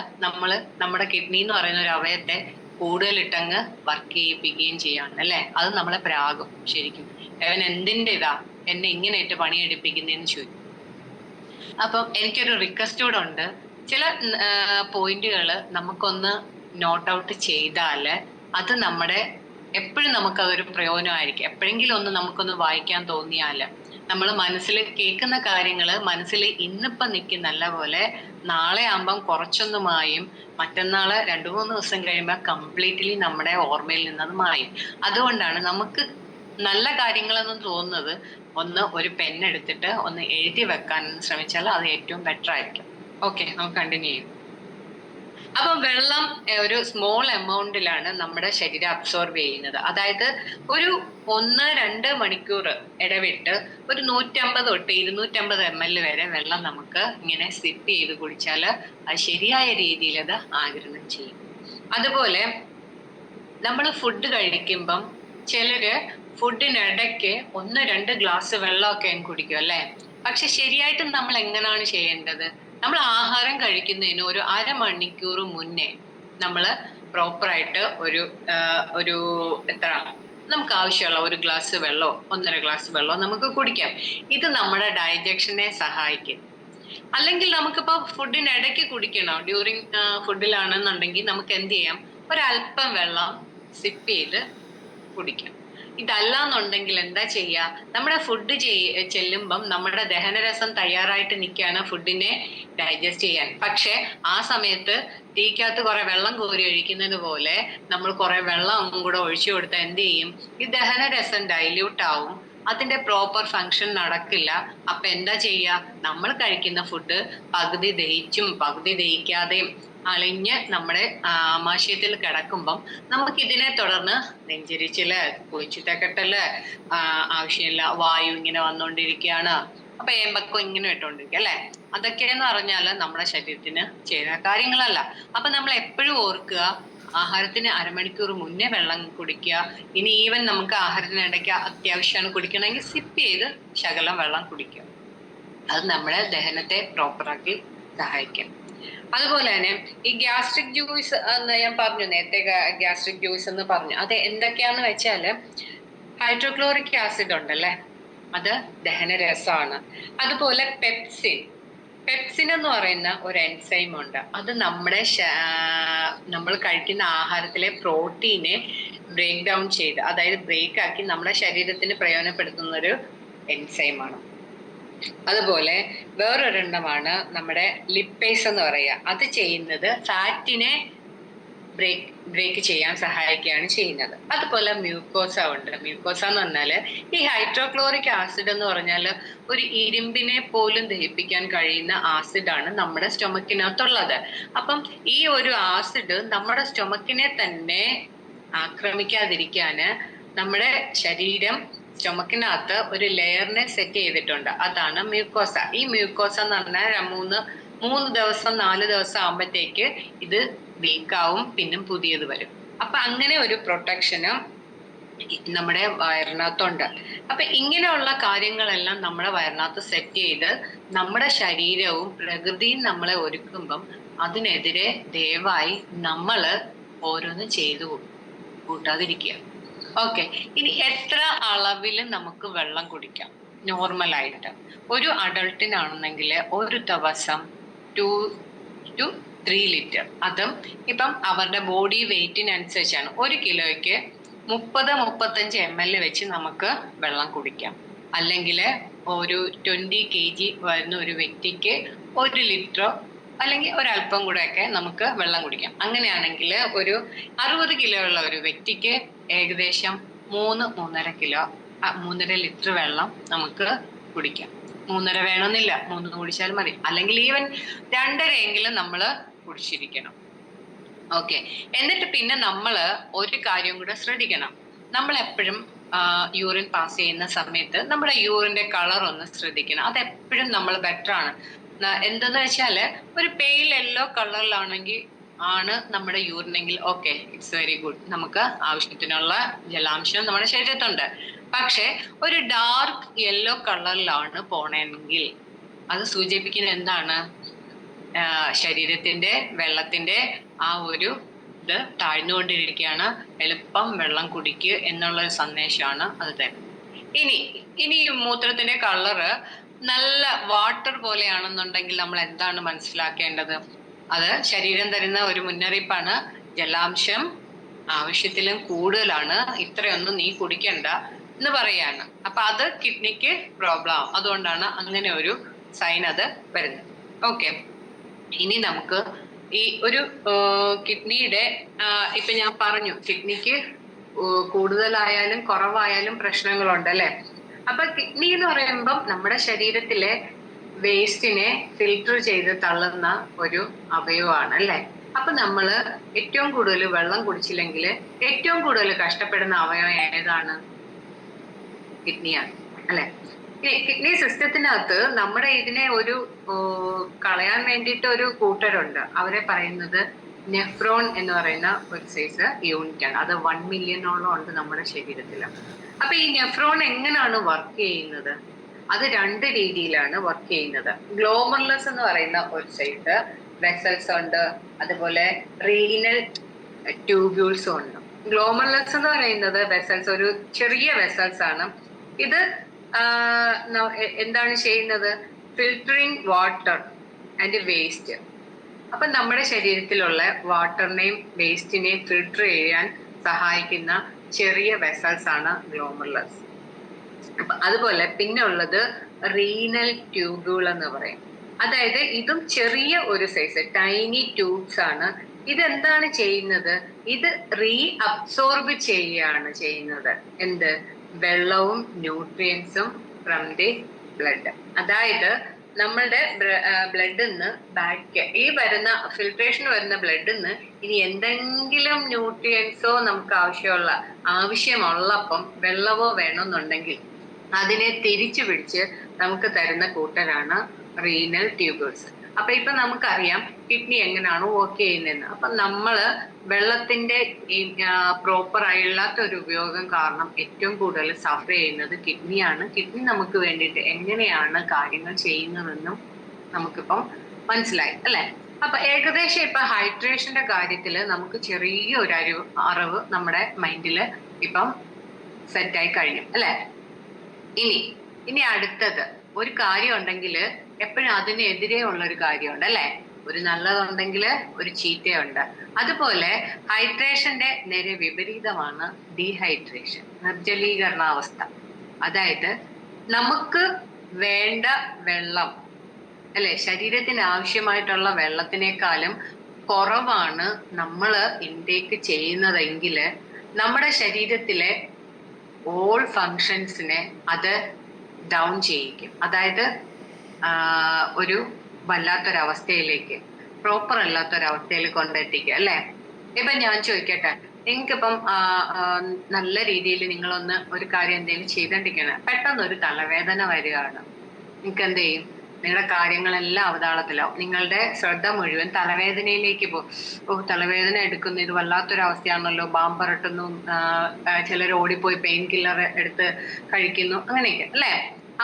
നമ്മുടെ കിഡ്നി എന്ന് പറയുന്ന ഒരു അവയത്തെ കൂടുതലിട്ടങ്ങ് വർക്ക് ചെയ്യിപ്പിക്കുകയും ചെയ്യാണ് അല്ലെ. അത് നമ്മളെ പ്രാകും ശരിക്കും. അവൻ എന്തിന്റെ എന്നെ ഇങ്ങനെ ഇട്ട് പണിയെടുപ്പിക്കുന്നതെന്ന് ചോദിക്കും. അപ്പം എനിക്കൊരു റിക്വസ്റ്റ് കൂടെ ഉണ്ട്. ചില പോയിന്റുകൾ നമുക്കൊന്ന് നോട്ട് ഔട്ട് ചെയ്താല് അത് നമ്മുടെ എപ്പോഴും നമുക്കതൊരു പ്രയോജനമായിരിക്കും. എപ്പോഴെങ്കിലും ഒന്ന് നമുക്കൊന്ന് വായിക്കാൻ തോന്നിയാല് നമ്മൾ മനസ്സിൽ കേൾക്കുന്ന കാര്യങ്ങള് മനസ്സിൽ ഇന്നിപ്പം നിൽക്കുന്നല്ല പോലെ നാളെ ആകുമ്പം കുറച്ചൊന്നുമായും മറ്റന്നാള് 2-3 ദിവസം കഴിയുമ്പോൾ കംപ്ലീറ്റ്ലി നമ്മുടെ ഓർമ്മയിൽ നിന്നത് മായും. അതുകൊണ്ടാണ് നമുക്ക് നല്ല കാര്യങ്ങളെന്ന് തോന്നുന്നത് ഒന്ന് ഒരു പെണ്ണെടുത്തിട്ട് ഒന്ന് എഴുതി വെക്കാൻ ശ്രമിച്ചാൽ അത് ഏറ്റവും ബെറ്റർ ആയിരിക്കും. ഓക്കെ, നമുക്ക് കണ്ടിന്യൂ ചെയ്യും. അപ്പൊ വെള്ളം ഒരു സ്മോൾ എമൗണ്ടിലാണ് നമ്മുടെ ശരീരം അബ്സോർബ് ചെയ്യുന്നത്. അതായത് ഒരു 1-2 മണിക്കൂർ ഇടവിട്ട് ഒരു 150 തൊട്ട് 250 ml വരെ വെള്ളം നമുക്ക് ഇങ്ങനെ സിപ്പ് ചെയ്ത് കുടിച്ചാൽ അത് ശരിയായ രീതിയിൽ അത് ആഗിരണം ചെയ്യും. അതുപോലെ നമ്മൾ ഫുഡ് കഴിക്കുമ്പം ചിലര് ഫുഡിനിടയ്ക്ക് 1-2 ഗ്ലാസ് വെള്ളമൊക്കെ കുടിക്കും അല്ലെ. പക്ഷെ ശരിയായിട്ടും നമ്മൾ എങ്ങനെയാണ് ചെയ്യേണ്ടത്? നമ്മൾ ആഹാരം കഴിക്കുന്നതിന് ഒരു 1/2 മണിക്കൂർ മുന്നേ നമ്മൾ പ്രോപ്പറായിട്ട് ഒരു എത്ര നമുക്ക് ആവശ്യമുള്ള 1 ഗ്ലാസ് വെള്ളമോ 1.5 ഗ്ലാസ് വെള്ളമോ നമുക്ക് കുടിക്കാം. ഇത് നമ്മുടെ ഡൈജഷനെ സഹായിക്കും. അല്ലെങ്കിൽ നമുക്കിപ്പോ ഫുഡിനിടയ്ക്ക് കുടിക്കണം, ഡ്യൂറിങ് ഫുഡിലാണെന്നുണ്ടെങ്കിൽ നമുക്ക് എന്ത് ചെയ്യാം? ഒരല്പം വെള്ളം സിപ്പ് ചെയ്ത് കുടിക്കാം. ഇതല്ലാന്നുണ്ടെങ്കിൽ എന്താ ചെയ്യുക? നമ്മുടെ ഫുഡ് ചെല്ലുമ്പം നമ്മുടെ ദഹനരസം തയ്യാറായിട്ട് നിൽക്കുകയാണ് ഫുഡിനെ ഡൈജസ്റ്റ് ചെയ്യാൻ. പക്ഷെ ആ സമയത്ത് തീക്കകത്ത് കുറെ വെള്ളം കോരി ഒഴിക്കുന്നത് പോലെ നമ്മൾ കുറെ വെള്ളം കൂടെ ഒഴിച്ചു കൊടുത്താൽ എന്ത് ചെയ്യും? ഈ ദഹനരസം ഡൈല്യൂട്ട് ആവും, അതിന്റെ പ്രോപ്പർ ഫങ്ഷൻ നടക്കില്ല. അപ്പൊ എന്താ ചെയ്യുക? നമ്മൾ കഴിക്കുന്ന ഫുഡ് പകുതി ദഹിച്ചും പകുതി ദഹിക്കാതെയും അളിഞ്ഞ് നമ്മുടെ ആമാശയത്തിൽ കിടക്കുമ്പം നമുക്ക് ഇതിനെ തുടർന്ന് നെഞ്ചിരിച്ചില്, കുഴിച്ചിട്ടക്കെട്ടല്, ആവശ്യമില്ല വായു ഇങ്ങനെ വന്നുകൊണ്ടിരിക്കുകയാണ്. അപ്പൊ ഏമ്പക്കം ഇങ്ങനെ ഇട്ടുകൊണ്ടിരിക്കുക അല്ലെ. അതൊക്കെയെന്ന് പറഞ്ഞാല് നമ്മുടെ ശരീരത്തിന് ചെയ്യുന്ന കാര്യങ്ങളല്ല. അപ്പൊ നമ്മൾ എപ്പോഴും ഓർക്കുക, ആഹാരത്തിന് 1/2 മണിക്കൂർ മുന്നേ വെള്ളം കുടിക്കുക. ഇനി ഈവൻ നമുക്ക് ആഹാരത്തിനിടയ്ക്ക് അത്യാവശ്യമാണ് കുടിക്കണമെങ്കിൽ സിപ്പ് ചെയ്ത് ശകലം വെള്ളം കുടിക്കുക. അത് നമ്മുടെ ദഹനത്തെ പ്രോപ്പറാക്കി സഹായിക്കും. അതുപോലെ തന്നെ ഈ ഗ്യാസ്ട്രിക് ജ്യൂസ് എന്ന് ഞാൻ പറഞ്ഞു നേരത്തെ, ഗ്യാസ്ട്രിക് ജ്യൂസ് എന്ന് പറഞ്ഞു. അത് എന്തൊക്കെയാന്ന് വെച്ചാല് ഹൈഡ്രോക്ലോറിക് ആസിഡ് ഉണ്ടല്ലേ, അത് ദഹനരസമാണ്. അതുപോലെ പെപ്സിൻ എന്ന് പറയുന്ന ഒരു എൻസൈം ഉണ്ട്. അത് നമ്മൾ കഴിക്കുന്ന ആഹാരത്തിലെ പ്രോട്ടീനെ ബ്രേക്ക് ഡൗൺ ചെയ്ത്, അതായത് ബ്രേക്ക് ആക്കി നമ്മുടെ ശരീരത്തിന് പ്രയോജനപ്പെടുത്തുന്ന ഒരു എൻസൈമാണ്. അതുപോലെ വേറൊരെണ്ണമാണ് നമ്മുടെ ലിപ്പേസ് എന്ന് പറയുക. അത് ചെയ്യുന്നത് ഫാറ്റിനെ ബ്രേക്ക് ചെയ്യാൻ സഹായിക്കുകയാണ് ചെയ്യുന്നത്. അതുപോലെ മ്യൂക്കോസ ഉണ്ട്. മ്യൂക്കോസ എന്ന് പറഞ്ഞാല് ഈ ഹൈഡ്രോക്ലോറിക് ആസിഡ് എന്ന് പറഞ്ഞാൽ ഒരു ഇരുമ്പിനെ പോലും ദഹിപ്പിക്കാൻ കഴിയുന്ന ആസിഡാണ് നമ്മുടെ സ്റ്റൊമക്കിനകത്തുള്ളത്. അപ്പം ഈ ഒരു ആസിഡ് നമ്മുടെ സ്റ്റൊമക്കിനെ തന്നെ ആക്രമിക്കാതിരിക്കാന് നമ്മുടെ ശരീരം സ്റ്റൊമക്കിനകത്ത് ഒരു ലെയറിനെ സെറ്റ് ചെയ്തിട്ടുണ്ട്. അതാണ് മ്യൂക്കോസ. ഈ മ്യൂക്കോസ എന്ന് പറഞ്ഞാൽ 3 ദിവസം 4 ദിവസം ആകുമ്പോഴത്തേക്ക് ഇത് വീക്കാവും, പിന്നെ പുതിയത് വരും. അപ്പൊ അങ്ങനെ ഒരു പ്രൊട്ടക്ഷനും നമ്മുടെ വയറിനകത്തുണ്ട്. അപ്പൊ ഇങ്ങനെയുള്ള കാര്യങ്ങളെല്ലാം നമ്മുടെ വയറിനകത്ത് സെറ്റ് ചെയ്ത് നമ്മുടെ ശരീരവും പ്രകൃതിയും നമ്മളെ ഒരുക്കുമ്പം അതിനെതിരെ ദയവായി നമ്മള് ഓരോന്നും ചെയ്തു കൂട്ടാതിരിക്കുക. ഓക്കെ. ഇനി എത്ര അളവിൽ നമുക്ക് വെള്ളം കുടിക്കാം നോർമലായിട്ട്? ഒരു അഡൾട്ടിനാണെന്നെങ്കിൽ ഒരു ദിവസം 2 to 3 ലിറ്റർ. അതും ഇപ്പം അവരുടെ ബോഡി വെയിറ്റിനനുസരിച്ചാണ്. 1 കിലോയ്ക്ക് 30-35 ml വെച്ച് നമുക്ക് വെള്ളം കുടിക്കാം. അല്ലെങ്കിൽ ഒരു 20 kg വരുന്ന ഒരു വ്യക്തിക്ക് 1 ലിറ്ററോ അല്ലെങ്കിൽ ഒരല്പം കൂടെയൊക്കെ നമുക്ക് വെള്ളം കുടിക്കാം. അങ്ങനെയാണെങ്കിൽ ഒരു 60 കിലോ ഉള്ള ഒരു വ്യക്തിക്ക് ഏകദേശം 3-3.5 ലിറ്റർ വെള്ളം നമുക്ക് കുടിക്കാം. 3.5 വേണമെന്നില്ല, 3 കുടിച്ചാൽ മതി. അല്ലെങ്കിൽ ഈവൻ 2.5 നമ്മൾ കുടിച്ചിരിക്കണം. ഓക്കെ. എന്നിട്ട് പിന്നെ നമ്മൾ ഒരു കാര്യം കൂടെ ശ്രദ്ധിക്കണം. നമ്മൾ എപ്പോഴും യൂറിൻ പാസ് ചെയ്യുന്ന സമയത്ത് നമ്മുടെ യൂറിന്റെ കളർ ഒന്ന് ശ്രദ്ധിക്കണം. അതെപ്പോഴും നമ്മൾ ബെറ്റർ ആണ്. എന്തെന്ന് വെച്ചാല് ഒരു പെയിൽ യെല്ലോ കളറിലാണെങ്കിൽ ആണ് നമ്മുടെ യൂറിനെങ്കിൽ ഓക്കെ, ഇറ്റ്സ് വെരി ഗുഡ്, നമുക്ക് ആവശ്യത്തിനുള്ള ജലാംശം നമ്മുടെ ശരീരത്തുണ്ട്. പക്ഷെ ഒരു ഡാർക്ക് യെല്ലോ കളറിലാണ് പോണെങ്കിൽ അത് സൂചിപ്പിക്കുന്നത് എന്താണ്? ശരീരത്തിന്റെ വെള്ളത്തിന്റെ ആ ഒരു ഇത് താഴ്ന്നുകൊണ്ടിരിക്കുകയാണ്, എളുപ്പം വെള്ളം കുടിക്കുക എന്നുള്ള ഒരു സന്ദേശമാണ് അത് തരുന്നത്. ഇനി മൂത്രത്തിന്റെ കളറ് നല്ല വാട്ടർ പോലെയാണെന്നുണ്ടെങ്കിൽ നമ്മൾ എന്താണ് മനസ്സിലാക്കേണ്ടത്? അത് ശരീരം തരുന്ന ഒരു മുന്നറിയിപ്പാണ്. ജലാംശം ആവശ്യത്തിലും കൂടുതലാണ്, ഇത്രയൊന്നും നീ കുടിക്കണ്ട എന്ന് പറയാണ്. അപ്പൊ അത് കിഡ്നിക്ക് പ്രോബ്ലം ആവും. അതുകൊണ്ടാണ് അങ്ങനെ ഒരു സൈൻ അത് വരുന്നത്. ഓക്കെ. ഇനി നമുക്ക് ഈ ഒരു കിഡ്നിയുടെ ഇപ്പൊ ഞാൻ പറഞ്ഞു കിഡ്നിക്ക് കൂടുതലായാലും കുറവായാലും പ്രശ്നങ്ങളുണ്ട് അല്ലെ. അപ്പൊ കിഡ്നി എന്ന് പറയുമ്പം നമ്മുടെ ശരീരത്തിലെ വേസ്റ്റിനെ ഫിൽട്ടർ ചെയ്ത് തള്ളുന്ന ഒരു അവയവമാണ് അല്ലെ. അപ്പൊ നമ്മള് ഏറ്റവും കൂടുതൽ വെള്ളം കുടിച്ചില്ലെങ്കിൽ ഏറ്റവും കൂടുതൽ കഷ്ടപ്പെടുന്ന അവയവം ഏതാണ്? കിഡ്നിയാണ് അല്ലെ. കിഡ്നി സിസ്റ്റത്തിനകത്ത് നമ്മുടെ ഇതിനെ ഒരു കളയാൻ വേണ്ടിയിട്ട് ഒരു കൂട്ടരുണ്ട്. അവരെ പറയുന്നത് നെഫ്രോൺ എന്ന് പറയുന്ന ഒരു സൈസ് യൂണിറ്റ് ആണ്. അത് 1 മില്യണോളം ഉണ്ട് നമ്മുടെ ശരീരത്തിൽ. അപ്പൊ ഈ നെഫ്രോൺ എങ്ങനെയാണ് വർക്ക് ചെയ്യുന്നത്? അത് 2 രീതിയിലാണ് വർക്ക് ചെയ്യുന്നത്. ഗ്ലോമർലസ് എന്ന് പറയുന്ന ഒരു സൈസ് വെസൽസ് ഉണ്ട്, അതുപോലെ റീനൽ ട്യൂബ്യൂൾസും ഉണ്ട്. ഗ്ലോമർലസ് എന്ന് പറയുന്നത് വെസൽസ്, ഒരു ചെറിയ വെസൽസ് ആണ്. ഇത് എന്താണ് ചെയ്യുന്നത്? Filtering water and waste. അപ്പൊ നമ്മുടെ ശരീരത്തിലുള്ള വാട്ടറിനെയും വേസ്റ്റിനെയും ഫിൽട്ടർ ചെയ്യാൻ സഹായിക്കുന്ന ചെറിയ വെസൽസ് ആണ് ഗ്ലോമർലസ്. അപ്പൊ അതുപോലെ പിന്നെ ഉള്ളത് റീനൽ ട്യൂബ്യൂൾ എന്ന് പറയും. അതായത് ഇതും ചെറിയ ഒരു സൈസ് ടൈനി ട്യൂബ്സ് ആണ്. ഇതെന്താണ് ചെയ്യുന്നത്? ഇത് അബ്സോർബ് ചെയ്യുകയാണ് ചെയ്യുന്നത്. എന്ത്? വെള്ളവും ന്യൂട്രിയൻസും ഫ്രം ദി ബ്ലഡ്. അതായത് നമ്മളുടെ ബ്ലഡിൽ നിന്ന് ബാക്ക് ഈ വരുന്ന ഫിൽട്രേഷൻ വരുന്ന ബ്ലഡിൽ നിന്ന് ഇനി എന്തെങ്കിലും ന്യൂട്രിയൻസോ നമുക്ക് ആവശ്യമുള്ളപ്പം വെള്ളമോ വേണമെന്നുണ്ടെങ്കിൽ അതിനെ തിരിച്ചു പിടിച്ച് നമുക്ക് തരുന്ന കൂട്ടരാണ് റീനൽ ട്യൂബ്യൂൾസ്. അപ്പൊ ഇപ്പൊ നമുക്കറിയാം കിഡ്നി എങ്ങനെയാണ് വർക്ക് ചെയ്യുന്നതെന്ന്. അപ്പൊ നമ്മള് വെള്ളത്തിന്റെ പ്രോപ്പർ ആയില്ലാത്ത ഒരു ഉപയോഗം കാരണം ഏറ്റവും കൂടുതൽ സഫർ ചെയ്യുന്നത് കിഡ്നിയാണ്. കിഡ്നി നമുക്ക് വേണ്ടിയിട്ട് എങ്ങനെയാണ് കാര്യങ്ങൾ ചെയ്യുന്നതെന്നും നമുക്കിപ്പം മനസ്സിലായി അല്ലെ. അപ്പൊ ഏകദേശം ഇപ്പൊ ഹൈഡ്രേഷന്റെ കാര്യത്തില് നമുക്ക് ചെറിയൊരു അറിവ് നമ്മുടെ മൈൻഡില് ഇപ്പം സെറ്റായി കഴിഞ്ഞു അല്ലെ. ഇനി അടുത്തത് ഒരു കാര്യം ഉണ്ടെങ്കിൽ എപ്പോഴും അതിനെതിരെ ഉള്ള ഒരു കാര്യമുണ്ട് അല്ലെ. ഒരു നല്ലതുണ്ടെങ്കിൽ ഒരു ചീത്തയുണ്ട്. അതുപോലെ ഹൈഡ്രേഷന്റെ നേരെ വിപരീതമാണ് ഡീഹൈഡ്രേഷൻ, നിർജ്ജലീകരണാവസ്ഥ. അതായത് നമുക്ക് വേണ്ട വെള്ളം അല്ലെ, ശരീരത്തിന് ആവശ്യമായിട്ടുള്ള വെള്ളത്തിനേക്കാളും കുറവാണ് നമ്മൾ ഇൻടേക്ക് ചെയ്യുന്നതെങ്കിൽ നമ്മുടെ ശരീരത്തിലെ ഓൾ ഫങ്ഷൻസിനെ അത് ഡൗൺ ചെയ്യിക്കും. അതായത് ഒരു വല്ലാത്തൊരവസ്ഥയിലേക്ക്, പ്രോപ്പർ അല്ലാത്തൊരവസ്ഥയിൽ കൊണ്ടെത്തിക്കുക അല്ലെ. ഇപ്പൊ ഞാൻ ചോദിക്കട്ടെ, നിങ്ങൾക്കിപ്പം നല്ല രീതിയിൽ നിങ്ങളൊന്ന് ഒരു കാര്യം എന്തെങ്കിലും ചെയ്തോണ്ടിരിക്കണം, പെട്ടെന്ന് ഒരു തലവേദന വരികയാണ്, നിങ്ങൾക്ക് എന്ത് ചെയ്യും? നിങ്ങളുടെ കാര്യങ്ങളെല്ലാം അവതാളത്തിലാവും. നിങ്ങളുടെ ശ്രദ്ധ മുഴുവൻ തലവേദനയിലേക്ക് പോകും. തലവേദന എടുക്കുന്നു, ഇത് വല്ലാത്തൊരവസ്ഥയാണല്ലോ, ബാം പുരട്ടുന്നു, ചിലർ ഓടിപ്പോയി പെയിൻ കില്ലർ എടുത്ത് കഴിക്കുന്നു, അങ്ങനെയൊക്കെ അല്ലേ.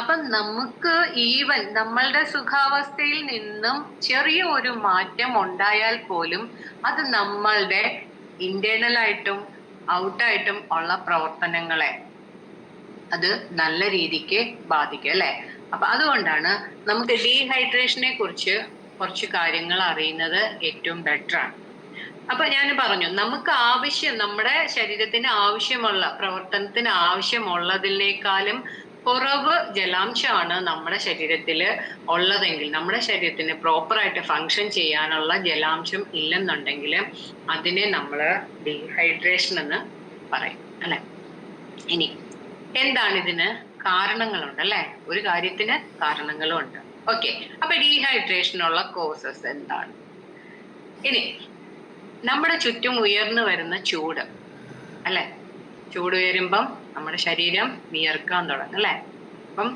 അപ്പൊ നമുക്ക് ഈവൻ നമ്മളുടെ സുഖാവസ്ഥയിൽ നിന്നും ചെറിയ ഒരു മാറ്റം ഉണ്ടായാൽ പോലും അത് നമ്മളുടെ ഇന്റേണൽ ആയിട്ടും ഔട്ടായിട്ടും ഉള്ള പ്രവർത്തനങ്ങളെ അത് നല്ല രീതിക്ക് ബാധിക്കും അല്ലെ. അപ്പൊ അതുകൊണ്ടാണ് നമുക്ക് ഡീഹൈഡ്രേഷനെ കുറിച്ച് കുറച്ച് കാര്യങ്ങൾ അറിയുന്നത് ഏറ്റവും ബെറ്റർ ആണ്. അപ്പൊ ഞാൻ പറഞ്ഞു, നമുക്ക് നമ്മുടെ ശരീരത്തിന് ആവശ്യമുള്ള പ്രവർത്തനത്തിന് ആവശ്യമുള്ളതിനേക്കാളും കുറവ് ജലാംശമാണ് നമ്മുടെ ശരീരത്തിൽ ഉള്ളതെങ്കിൽ, നമ്മുടെ ശരീരത്തിന് പ്രോപ്പറായിട്ട് ഫങ്ഷൻ ചെയ്യാനുള്ള ജലാംശം ഇല്ലെന്നുണ്ടെങ്കിൽ അതിനെ നമ്മൾ ഡീഹൈഡ്രേഷൻ എന്ന് പറയും അല്ലെ. ഇനി എന്താണ് ഇതിന് കാരണങ്ങളുണ്ട് അല്ലെ, ഒരു കാര്യത്തിന് കാരണങ്ങളും ഉണ്ട്. ഓക്കെ, അപ്പൊ ഡീഹൈഡ്രേഷനുള്ള കോസസ് എന്താണ്? ഇനി നമ്മുടെ ചുറ്റും ഉയർന്നു വരുന്ന ചൂട് അല്ലെ, ചൂട് ഉയരുമ്പം നമ്മുടെ ശരീരം വിയർക്കാൻ തുടങ്ങും അല്ലെ. അപ്പം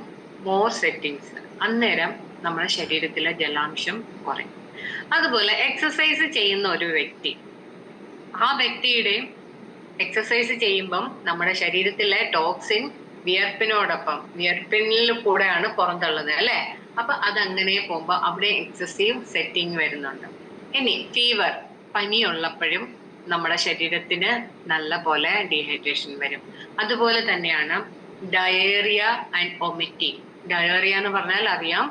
മോർ സെറ്റിങ്സ്, അന്നേരം നമ്മുടെ ശരീരത്തിലെ ജലാംശം കുറയും. അതുപോലെ എക്സസൈസ് ചെയ്യുന്ന ഒരു വ്യക്തി, ആ വ്യക്തിയുടെയും എക്സസൈസ് ചെയ്യുമ്പം നമ്മുടെ ശരീരത്തിലെ ടോക്സിൻ വിയർപ്പിനിൽ കൂടെയാണ് പുറന്തള്ളുന്നത് അല്ലെ. അപ്പൊ അതങ്ങനെ പോകുമ്പോ അവിടെ എക്സസീവ് സെറ്റിംഗ് വരുന്നുണ്ട്. ഇനി ഫീവർ, പനിയുള്ളപ്പോഴും നമ്മുടെ ശരീരത്തിന് നല്ല പോലെ ഡീഹൈഡ്രേഷൻ വരും. അതുപോലെ തന്നെയാണ് ഡയേറിയ ആൻഡ് വൊമിറ്റിംഗ്. ഡയേറിയ എന്ന് പറഞ്ഞാൽ അറിയാം,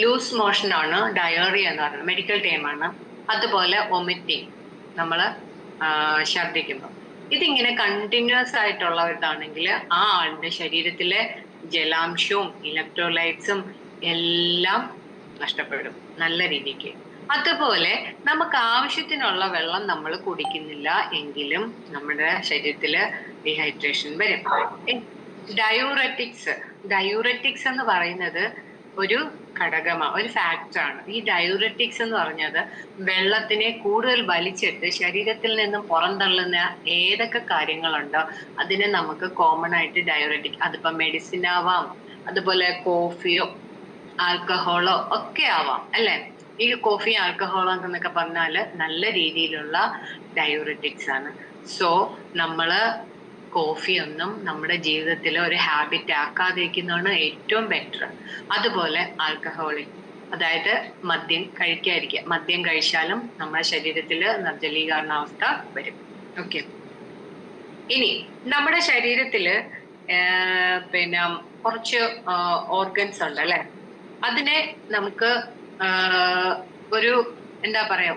ലൂസ് മോഷൻ ആണ് ഡയേറിയ എന്ന് പറയുന്നത്, മെഡിക്കൽ ടേമാണ്. അതുപോലെ വൊമിറ്റിംഗ്, നമ്മൾ ഛർദ്ദിക്കുമ്പോൾ. ഇതിങ്ങനെ കണ്ടിന്യൂസ് ആയിട്ടുള്ളവരാണെങ്കിൽ ആ ആളുടെ ശരീരത്തിലെ ജലാംശവും ഇലക്ട്രോലൈറ്റ്സും എല്ലാം നഷ്ടപ്പെടും നല്ല രീതിക്ക്. അതുപോലെ നമുക്ക് ആവശ്യത്തിനുള്ള വെള്ളം നമ്മൾ കുടിക്കുന്നില്ല എങ്കിലും നമ്മുടെ ശരീരത്തില് ഡീഹൈഡ്രേഷൻ വരും. ഡയൂററ്റിക്സ് എന്ന് പറയുന്നത് ഒരു ഘടകമാണ്, ഒരു ഫാക്ടറാണ്. ഈ ഡയൂററ്റിക്സ് എന്ന് പറഞ്ഞത് വെള്ളത്തിനെ കൂടുതൽ വലിച്ചിട്ട് ശരീരത്തിൽ നിന്നും പുറന്തള്ളുന്ന ഏതൊക്കെ കാര്യങ്ങളുണ്ടോ അതിനെ നമുക്ക് കോമൺ ആയിട്ട് ഡയൂററ്റിക്, അതിപ്പോ മെഡിസിൻ ആവാം, അതുപോലെ കോഫിയോ ആൽക്കഹോളോ ഒക്കെ ആവാം അല്ലെ. ഈ കോഫി ആൽക്കഹോളോ എന്നൊക്കെ പറഞ്ഞാല് നല്ല രീതിയിലുള്ള ഡയൂററ്റിക്സ് ആണ്. സോ നമ്മള് കോഫി ഒന്നും നമ്മുടെ ജീവിതത്തിൽ ഒരു ഹാബിറ്റ് ആക്കാതിരിക്കുന്നതാണ് ഏറ്റവും ബെറ്റർ. അതുപോലെ ആൽക്കഹോളിക്, അതായത് മദ്യം കഴിക്കാതിരിക്കുക. മദ്യം കഴിച്ചാലും നമ്മുടെ ശരീരത്തിൽ നിർജ്ജലീകരണാവസ്ഥ വരും. ഓക്കെ, ഇനി നമ്മുടെ ശരീരത്തില് പിന്നെ കുറച്ച് ഓർഗൻസ് ഉണ്ട് അല്ലെ. അതിനെ നമുക്ക് ഒരു എന്താ പറയാ,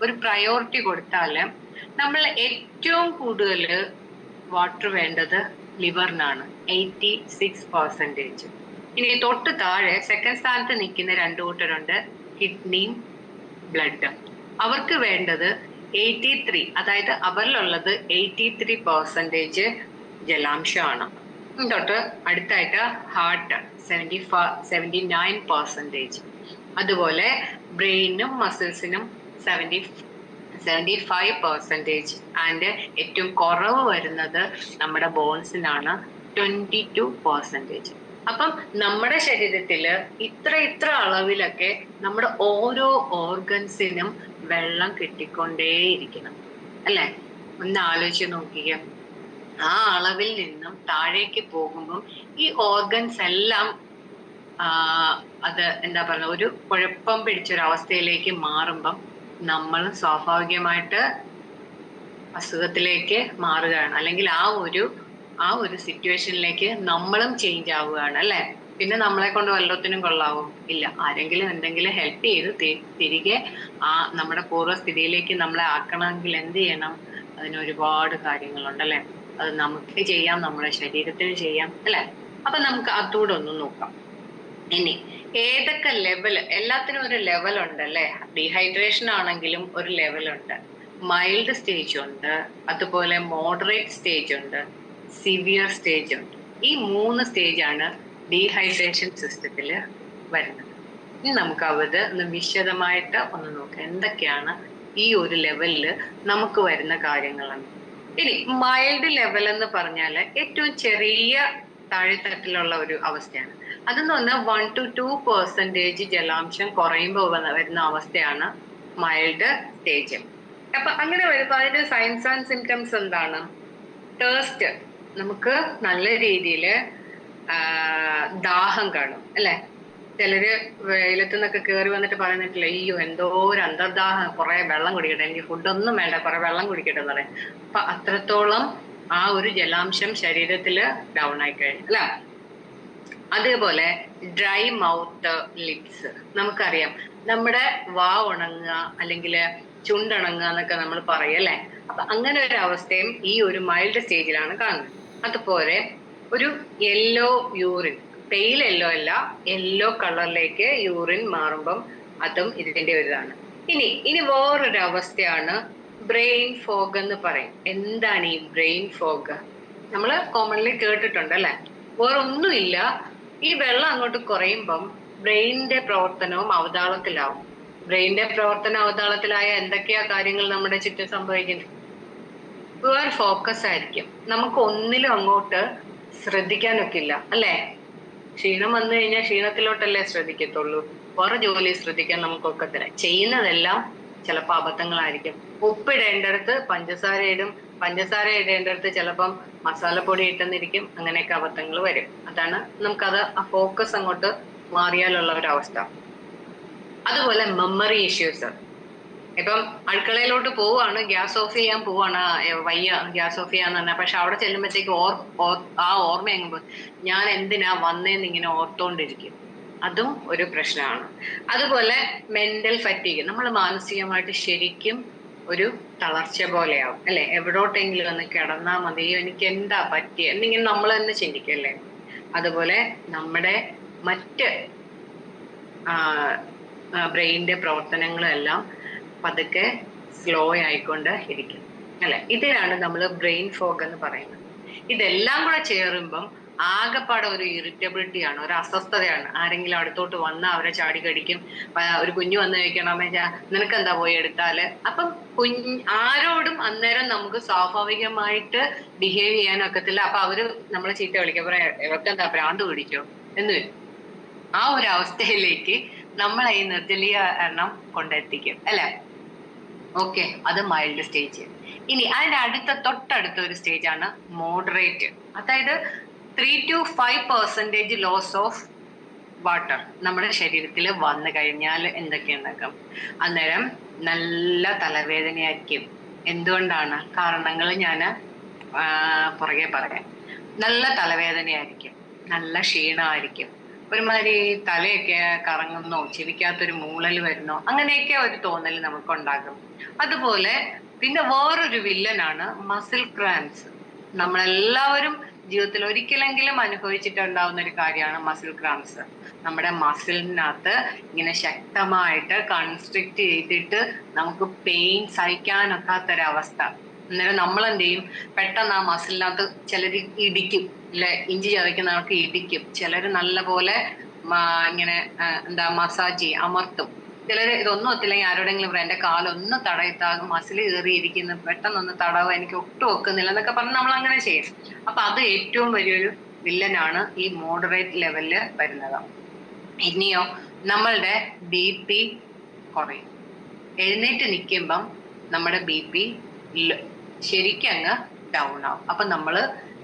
ഒരു പ്രയോറിറ്റി കൊടുത്താല് നമ്മൾ ഏറ്റവും കൂടുതൽ വാട്ടർ വേണ്ടത് ലിവറിനാണ്, 86%. ഇനി തൊട്ട് താഴെ സെക്കൻഡ് സ്ഥാനത്ത് നിൽക്കുന്ന 2 കൂട്ടരുണ്ട്, കിഡ്നിയും ബ്ലഡും. അവർക്ക് വേണ്ടത് 83, അതായത് അവരിലുള്ളത് 83% ജലാംശമാണ്. തൊട്ട് അടുത്തായിട്ട് ഹാർട്ട് 79%. അതുപോലെ ബ്രെയിനും മസിൽസിനും 75%. ആൻഡ് ഏറ്റവും കുറവ് വരുന്നത് നമ്മുടെ ബോൺസിനാണ്, 22%. അപ്പം നമ്മുടെ ശരീരത്തില് ഇത്ര അളവിലൊക്കെ നമ്മുടെ ഓരോ ഓർഗൻസിനും വെള്ളം കിട്ടിക്കൊണ്ടേയിരിക്കണം അല്ലെ. ഒന്ന് ആലോചിച്ച് നോക്കിക്കുക, ആ അളവിൽ നിന്നും താഴേക്ക് പോകുമ്പം ഈ ഓർഗൻസ് എല്ലാം അത് എന്താ പറയുക, ഒരു കുഴപ്പം പിടിച്ചൊരവസ്ഥയിലേക്ക് മാറുമ്പം നമ്മൾ സ്വാഭാവികമായിട്ട് അസുഖത്തിലേക്ക് മാറുകയാണ്, അല്ലെങ്കിൽ ആ ഒരു സിറ്റുവേഷനിലേക്ക് നമ്മളും ചേഞ്ച് ആവുകയാണ് അല്ലെ. പിന്നെ നമ്മളെ കൊണ്ട് വല്ലത്തിനും കൊള്ളാവും ഇല്ല, ആരെങ്കിലും എന്തെങ്കിലും ഹെൽപ്പ് ചെയ്ത് തിരികെ നമ്മുടെ പൂർവ്വസ്ഥിതിയിലേക്ക് നമ്മളെ ആക്കണമെങ്കിൽ എന്ത് ചെയ്യണം? അതിന് ഒരുപാട് കാര്യങ്ങളുണ്ടല്ലേ. അത് നമുക്ക് ചെയ്യാം, നമ്മുടെ ശരീരത്തിന് ചെയ്യാം അല്ലെ. അപ്പൊ നമുക്ക് അതുകൂടെ ഒന്ന് നോക്കാം. ഇനി ഏതൊക്കെ ലെവൽ, എല്ലാത്തിനും ഒരു ലെവൽ ഉണ്ടല്ലേ. ഡീഹൈഡ്രേഷൻ ആണെങ്കിലും ഒരു ലെവലുണ്ട്. മൈൽഡ് സ്റ്റേജ് ഉണ്ട്, അതുപോലെ മോഡറേറ്റ് സ്റ്റേജ് ഉണ്ട്, സിവിയർ സ്റ്റേജ് ഉണ്ട്. ഈ 3 സ്റ്റേജാണ് ഡീഹൈഡ്രേഷൻ സിസ്റ്റത്തിൽ വരുന്നത്. ഇനി നമുക്ക് അത് ഒന്ന് വിശദമായിട്ട് ഒന്ന് നോക്കാം, എന്തൊക്കെയാണ് ഈ ഒരു ലെവലിൽ നമുക്ക് വരുന്ന കാര്യങ്ങളാണ്. ഇനി മൈൽഡ് ലെവൽ എന്ന് പറഞ്ഞാൽ ഏറ്റവും ചെറിയ താഴെത്തട്ടിലുള്ള ഒരു അവസ്ഥയാണ്. അതെന്ന് പറഞ്ഞാൽ 1 to 2% ജലാംശം കുറയുമ്പോൾ വരുന്ന അവസ്ഥയാണ് മൈൽഡ് സ്റ്റേജ്. അപ്പൊ അങ്ങനെ വരുമ്പോൾ അതിന്റെ സൈൻസ് ആൻഡ് സിംറ്റംസ് എന്താണ്? തേഴ്സ്റ്റ്, നമുക്ക് നല്ല രീതിയിൽ ദാഹം കാണും അല്ലെ. ചിലര് വെയിലത്തു നിന്നൊക്കെ കയറി വന്നിട്ട് പറയുന്നിട്ടില്ല, അയ്യോ എന്തോ ഒരു അന്തർദാഹം, കുറെ വെള്ളം കുടിക്കട്ടെ, എനിക്ക് ഫുഡൊന്നും വേണ്ട, കുറെ വെള്ളം കുടിക്കട്ടെ എന്ന് പറയും. അപ്പൊ അത്രത്തോളം ആ ഒരു ജലാംശം ശരീരത്തില് ഡൗൺ ആയി കഴിഞ്ഞു അല്ല. അതേപോലെ ഡ്രൈ മൗത്ത്, ലിപ്സ്, നമുക്കറിയാം നമ്മുടെ വാ ഉണങ്ങുക അല്ലെങ്കിൽ ചുണ്ടുണങ്ങുക എന്നൊക്കെ നമ്മൾ പറയും അല്ലെ. അപ്പൊ അങ്ങനെ ഒരു അവസ്ഥയും ഈ ഒരു മൈൽഡ് സ്റ്റേജിലാണ് കാണുന്നത്. അതുപോലെ ഒരു യെല്ലോ യൂറിൻ, പെയിൽ യെല്ലോ അല്ല, യെല്ലോ കളറിലേക്ക് യൂറിൻ മാറുമ്പം അതും ഇതിന്റെ ഒരു ഇതാണ്. ഇനി വേറൊരു അവസ്ഥയാണ് ബ്രെയിൻ ഫോഗ് എന്ന് പറയും. എന്താണ് ഈ ബ്രെയിൻ ഫോഗ്? നമ്മൾ കോമൺലി കേട്ടിട്ടുണ്ട് അല്ലെ. വേറെ ഒന്നുമില്ല, ഈ വെള്ളം അങ്ങോട്ട് കുറയുമ്പം ബ്രെയിനിന്റെ പ്രവർത്തനവും അവതാളത്തിലാവും. ബ്രെയിനിന്റെ പ്രവർത്തനം അവതാളത്തിലായ എന്തൊക്കെയാ കാര്യങ്ങൾ നമ്മുടെ ചുറ്റും സംഭവിക്കുന്നത്? വേറെ ഫോക്കസ് ആയിരിക്കും, നമുക്ക് ഒന്നിലും അങ്ങോട്ട് ശ്രദ്ധിക്കാനൊക്കെ ഇല്ല അല്ലെ. ക്ഷീണം വന്നു കഴിഞ്ഞാൽ ക്ഷീണത്തിലോട്ടല്ലേ ശ്രദ്ധിക്കത്തുള്ളൂ, വേറെ ജോലി ശ്രദ്ധിക്കാൻ നമുക്കൊക്കെ തരാം. ചെയ്യുന്നതെല്ലാം ചിലപ്പോൾ അബദ്ധങ്ങളായിരിക്കും. ഉപ്പിടേണ്ടടുത്ത് പഞ്ചസാര ഇടും, പഞ്ചസാര ഇടേണ്ടടുത്ത് ചിലപ്പം മസാലപ്പൊടി ഇട്ടെന്നിരിക്കും. അങ്ങനെയൊക്കെ അബദ്ധങ്ങൾ വരും. അതാണ് നമുക്കത് ആ ഫോക്കസ് അങ്ങോട്ട് മാറിയാലുള്ള ഒരു അവസ്ഥ. അതുപോലെ മെമ്മറി ഇഷ്യൂസ്. ഇപ്പം അടുക്കളയിലോട്ട് പോവാണ്, ഗ്യാസ് ഓഫ് ചെയ്യാൻ പോവാണ്, വയ്യ ഗ്യാസ് ഓഫ് ചെയ്യാന്ന് പറഞ്ഞാൽ, പക്ഷെ അവിടെ ചെല്ലുമ്പോഴത്തേക്ക് ആ ഓർമ്മ എങ്ങുമ്പോൾ ഞാൻ എന്തിനാ വന്നേന്ന് ഇങ്ങനെ ഓർത്തോണ്ടിരിക്കും. അതും ഒരു പ്രശ്നമാണ്. അതുപോലെ മെന്റൽ ഫറ്റീഗ്, നമ്മൾ മാനസികമായിട്ട് ശരിക്കും ഒരു തളർച്ച പോലെയാവും അല്ലെ. എവിടോട്ടെങ്കിലും ഒന്ന് കിടന്നാ മതിയോ, എനിക്ക് എന്താ പറ്റിയ എന്നിങ്ങനെ നമ്മൾ തന്നെ ചിന്തിക്കല്ലേ. അതുപോലെ നമ്മുടെ മറ്റ് ബ്രെയിനിന്റെ പ്രവർത്തനങ്ങളെല്ലാം പതുക്കെ സ്ലോ ആയിക്കൊണ്ട് ഇരിക്കും അല്ലെ. ഇതിനാണ് നമ്മൾ ബ്രെയിൻ ഫോഗ് എന്ന് പറയുന്നത്. ഇതെല്ലാം കൂടെ ചേരുമ്പം ആകെപ്പാടെ ഒരു ഇറിറ്റബിലിറ്റി ആണ്, ഒരു അസ്വസ്ഥതയാണ്. ആരെങ്കിലും അടുത്തോട്ട് വന്നാൽ അവരെ ചാടി കടിക്കും. ഒരു കുഞ്ഞു വന്ന് കഴിക്കണമേ നിനക്കെന്താ പോയി എടുത്താല്. അപ്പം ആരോടും അന്നേരം നമുക്ക് സ്വാഭാവികമായിട്ട് ബിഹേവ് ചെയ്യാനൊക്കത്തില്ല. അപ്പൊ അവര് നമ്മളെ ചീത്ത വിളിക്കാൻ പറയാം, ഇവർക്കെന്താ ഭ്രാന്ത് പിടിച്ചോ എന്ന് വരും. ആ ഒരു അവസ്ഥയിലേക്ക് നമ്മളെ ഈ നിർജ്ജലീകരണം കൊണ്ടെത്തിക്കും അല്ലെ. ഓക്കെ, അത് മൈൽഡ് സ്റ്റേജ്. ഇനി അതിന്റെ തൊട്ടടുത്ത ഒരു സ്റ്റേജ് ആണ് മോഡറേറ്റ്. അതായത് 3 to 5% ലോസ് ഓഫ് വാട്ടർ നമ്മുടെ ശരീരത്തിൽ വന്നു കഴിഞ്ഞാൽ എന്തൊക്കെയുണ്ടാക്കും? അന്നേരം നല്ല തലവേദനയായിരിക്കും. എന്തുകൊണ്ടാണ്? കാരണങ്ങൾ ഞാൻ പുറകെ പറയാം. നല്ല തലവേദനയായിരിക്കും, നല്ല ക്ഷീണമായിരിക്കും, ഒരുമാതിരി തലയൊക്കെ കറങ്ങുന്നോ, ചെവിക്കകത്തൊരു മൂളൽ വരുന്നോ, അങ്ങനെയൊക്കെ ഒരു തോന്നൽ നമുക്കുണ്ടാകും. അതുപോലെ പിന്നെ വേറൊരു വില്ലനാണ് മസിൽ ക്രാംസ്. നമ്മളെല്ലാവരും ജീവിതത്തിൽ ഒരിക്കലെങ്കിലും അനുഭവിച്ചിട്ടുണ്ടാവുന്ന ഒരു കാര്യമാണ് മസിൽ ക്രാംസ്. നമ്മുടെ മസിലിനകത്ത് ഇങ്ങനെ ശക്തമായിട്ട് കൺസ്ട്രിക്ട് ചെയ്തിട്ട് നമുക്ക് പെയിൻ സഹിക്കാനൊക്കാത്തൊരവസ്ഥ. അന്നേരം നമ്മൾ എന്ത് ചെയ്യും? പെട്ടെന്ന് ആ മസിലിനകത്ത് ചിലർ ഇടിക്കും അല്ലെ, ഇഞ്ചി ചതയ്ക്കുന്നവർക്ക് ഇടിക്കും, ചിലർ നല്ല പോലെ ഇങ്ങനെ മസാജ് ചെയ്യും, അമർത്തും. ചിലര് ഇതൊന്നും ഒത്തില്ലെങ്കിൽ ആരോടെങ്കിലും പറയാം എന്റെ കാലൊന്ന് തടയത്താകും, മസിൽ കയറിയിരിക്കുന്നു, പെട്ടെന്നൊന്ന് തടവ്, എനിക്ക് ഒട്ടും ഒക്കുന്നില്ല എന്നൊക്കെ പറഞ്ഞ് നമ്മൾ അങ്ങനെ ചെയ്യും. അപ്പൊ അത് ഏറ്റവും വലിയൊരു വില്ലനാണ് ഈ മോഡറേറ്റ് ലെവലില് വരുന്നത്. ഇനിയോ നമ്മളുടെ BP കുറയും. എഴുന്നേറ്റ് നിൽക്കുമ്പം നമ്മുടെ BP ശരിക്കും അങ്ങ് ഡൗൺ ആവും. അപ്പൊ നമ്മള്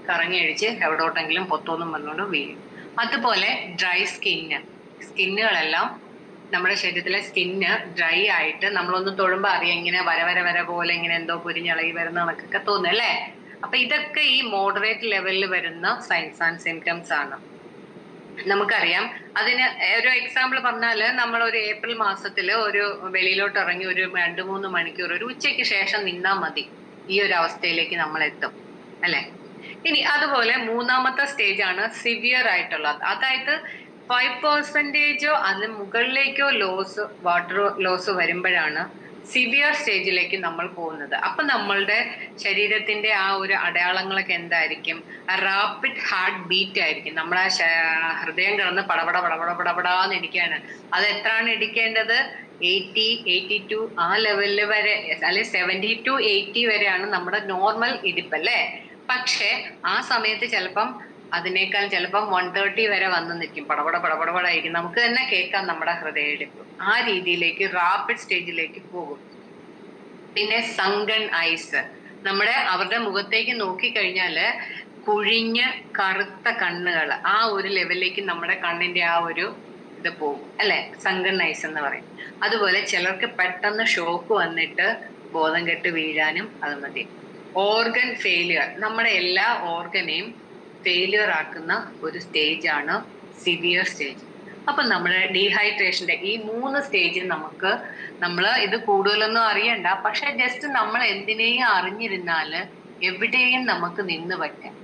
കറങ്ങി അടിച്ച് എവിടോട്ടെങ്കിലും പൊത്തോന്നും വന്നുകൊണ്ട് വീഴും. അതുപോലെ ഡ്രൈ സ്കിന്നുകളെല്ലാം, നമ്മുടെ ശരീരത്തിലെ സ്കിന്ന് ഡ്രൈ ആയിട്ട് നമ്മളൊന്ന് തൊഴുമ്പോ അറിയാം, ഇങ്ങനെ വര പോലെ ഇങ്ങനെ എന്തോ പൊരിഞ്ഞിളകി വരുന്ന കണക്കൊക്കെ തോന്നും അല്ലേ. അപ്പൊ ഇതൊക്കെ ഈ മോഡറേറ്റ് ലെവലിൽ വരുന്ന സൈൻസ് ആൻഡ് സിംറ്റംസ് ആണ്. നമുക്കറിയാം. അതിന് ഒരു എക്സാമ്പിൾ പറഞ്ഞാല്, നമ്മൾ ഒരു ഏപ്രിൽ മാസത്തില് ഒരു വെളിയിലോട്ട് ഇറങ്ങി ഒരു 2-3 മണിക്കൂർ ഒരു ഉച്ചയ്ക്ക് ശേഷം നിന്നാൽ മതി, ഈ ഒരു അവസ്ഥയിലേക്ക് നമ്മൾ എത്തും അല്ലെ. ഇനി അതുപോലെ മൂന്നാമത്തെ സ്റ്റേജ് ആണ് സിവിയർ ആയിട്ടുള്ളത്. അതായത് 5%ഓ അതിന് മുകളിലേക്കോ വാട്ടർ ലോസ് വരുമ്പോഴാണ് സിവിയർ സ്റ്റേജിലേക്ക് നമ്മൾ പോകുന്നത്. അപ്പൊ നമ്മളുടെ ശരീരത്തിന്റെ ആ ഒരു അടയാളങ്ങളൊക്കെ എന്തായിരിക്കും? റാപ്പിഡ് ഹാർട്ട് ബീറ്റ് ആയിരിക്കും. നമ്മളെ ഹൃദയം കിടന്ന് പടപടാന്ന് ഇടിക്കാണ്. അത് എത്രയാണ് ഇടിക്കേണ്ടത്? 80-82 ആ ലെവലിൽ വരെ, അല്ലെ 70 to 80 വരെയാണ് നമ്മുടെ നോർമൽ ഇടിപ്പ് അല്ലേ. പക്ഷെ ആ സമയത്ത് ചിലപ്പം അതിനേക്കാൾ ചിലപ്പം 130 വരെ വന്ന് നിൽക്കും. പടപടായിരിക്കും. നമുക്ക് തന്നെ കേൾക്കാം നമ്മുടെ ഹൃദയമിടിപ്പ്. ആ രീതിയിലേക്ക് റാപ്പിഡ് സ്റ്റേജിലേക്ക് പോകും. പിന്നെ സങ്കൺ ഐസ്, അവരുടെ മുഖത്തേക്ക് നോക്കിക്കഴിഞ്ഞാല് കുഴിഞ്ഞ് കറുത്ത കണ്ണുകൾ, ആ ഒരു ലെവലിലേക്ക് നമ്മുടെ കണ്ണിന്റെ ആ ഒരു ഇത് പോകും അല്ലെ, സങ്കൺ ഐസ് എന്ന് പറയും. അതുപോലെ ചിലർക്ക് പെട്ടെന്ന് ഷോക്ക് വന്നിട്ട് ബോധം കെട്ട് വീഴാനും അത് മതി. ഓർഗൻ ഫെയിലിയർ, നമ്മുടെ എല്ലാ ഓർഗനെയും ഫെയിലിയർ ആക്കുന്ന ഒരു സ്റ്റേജ് ആണ് സിവിയർ സ്റ്റേജ്. അപ്പൊ നമ്മുടെ ഡീഹൈഡ്രേഷന്റെ ഈ 3 സ്റ്റേജിൽ നമ്മൾ ഇത് കൂടുതലൊന്നും അറിയണ്ട, പക്ഷെ ജസ്റ്റ് നമ്മൾ എന്തിനേയും അറിഞ്ഞിരുന്നാല് എവിടെയും നമുക്ക് നിന്ന് പറ്റാം.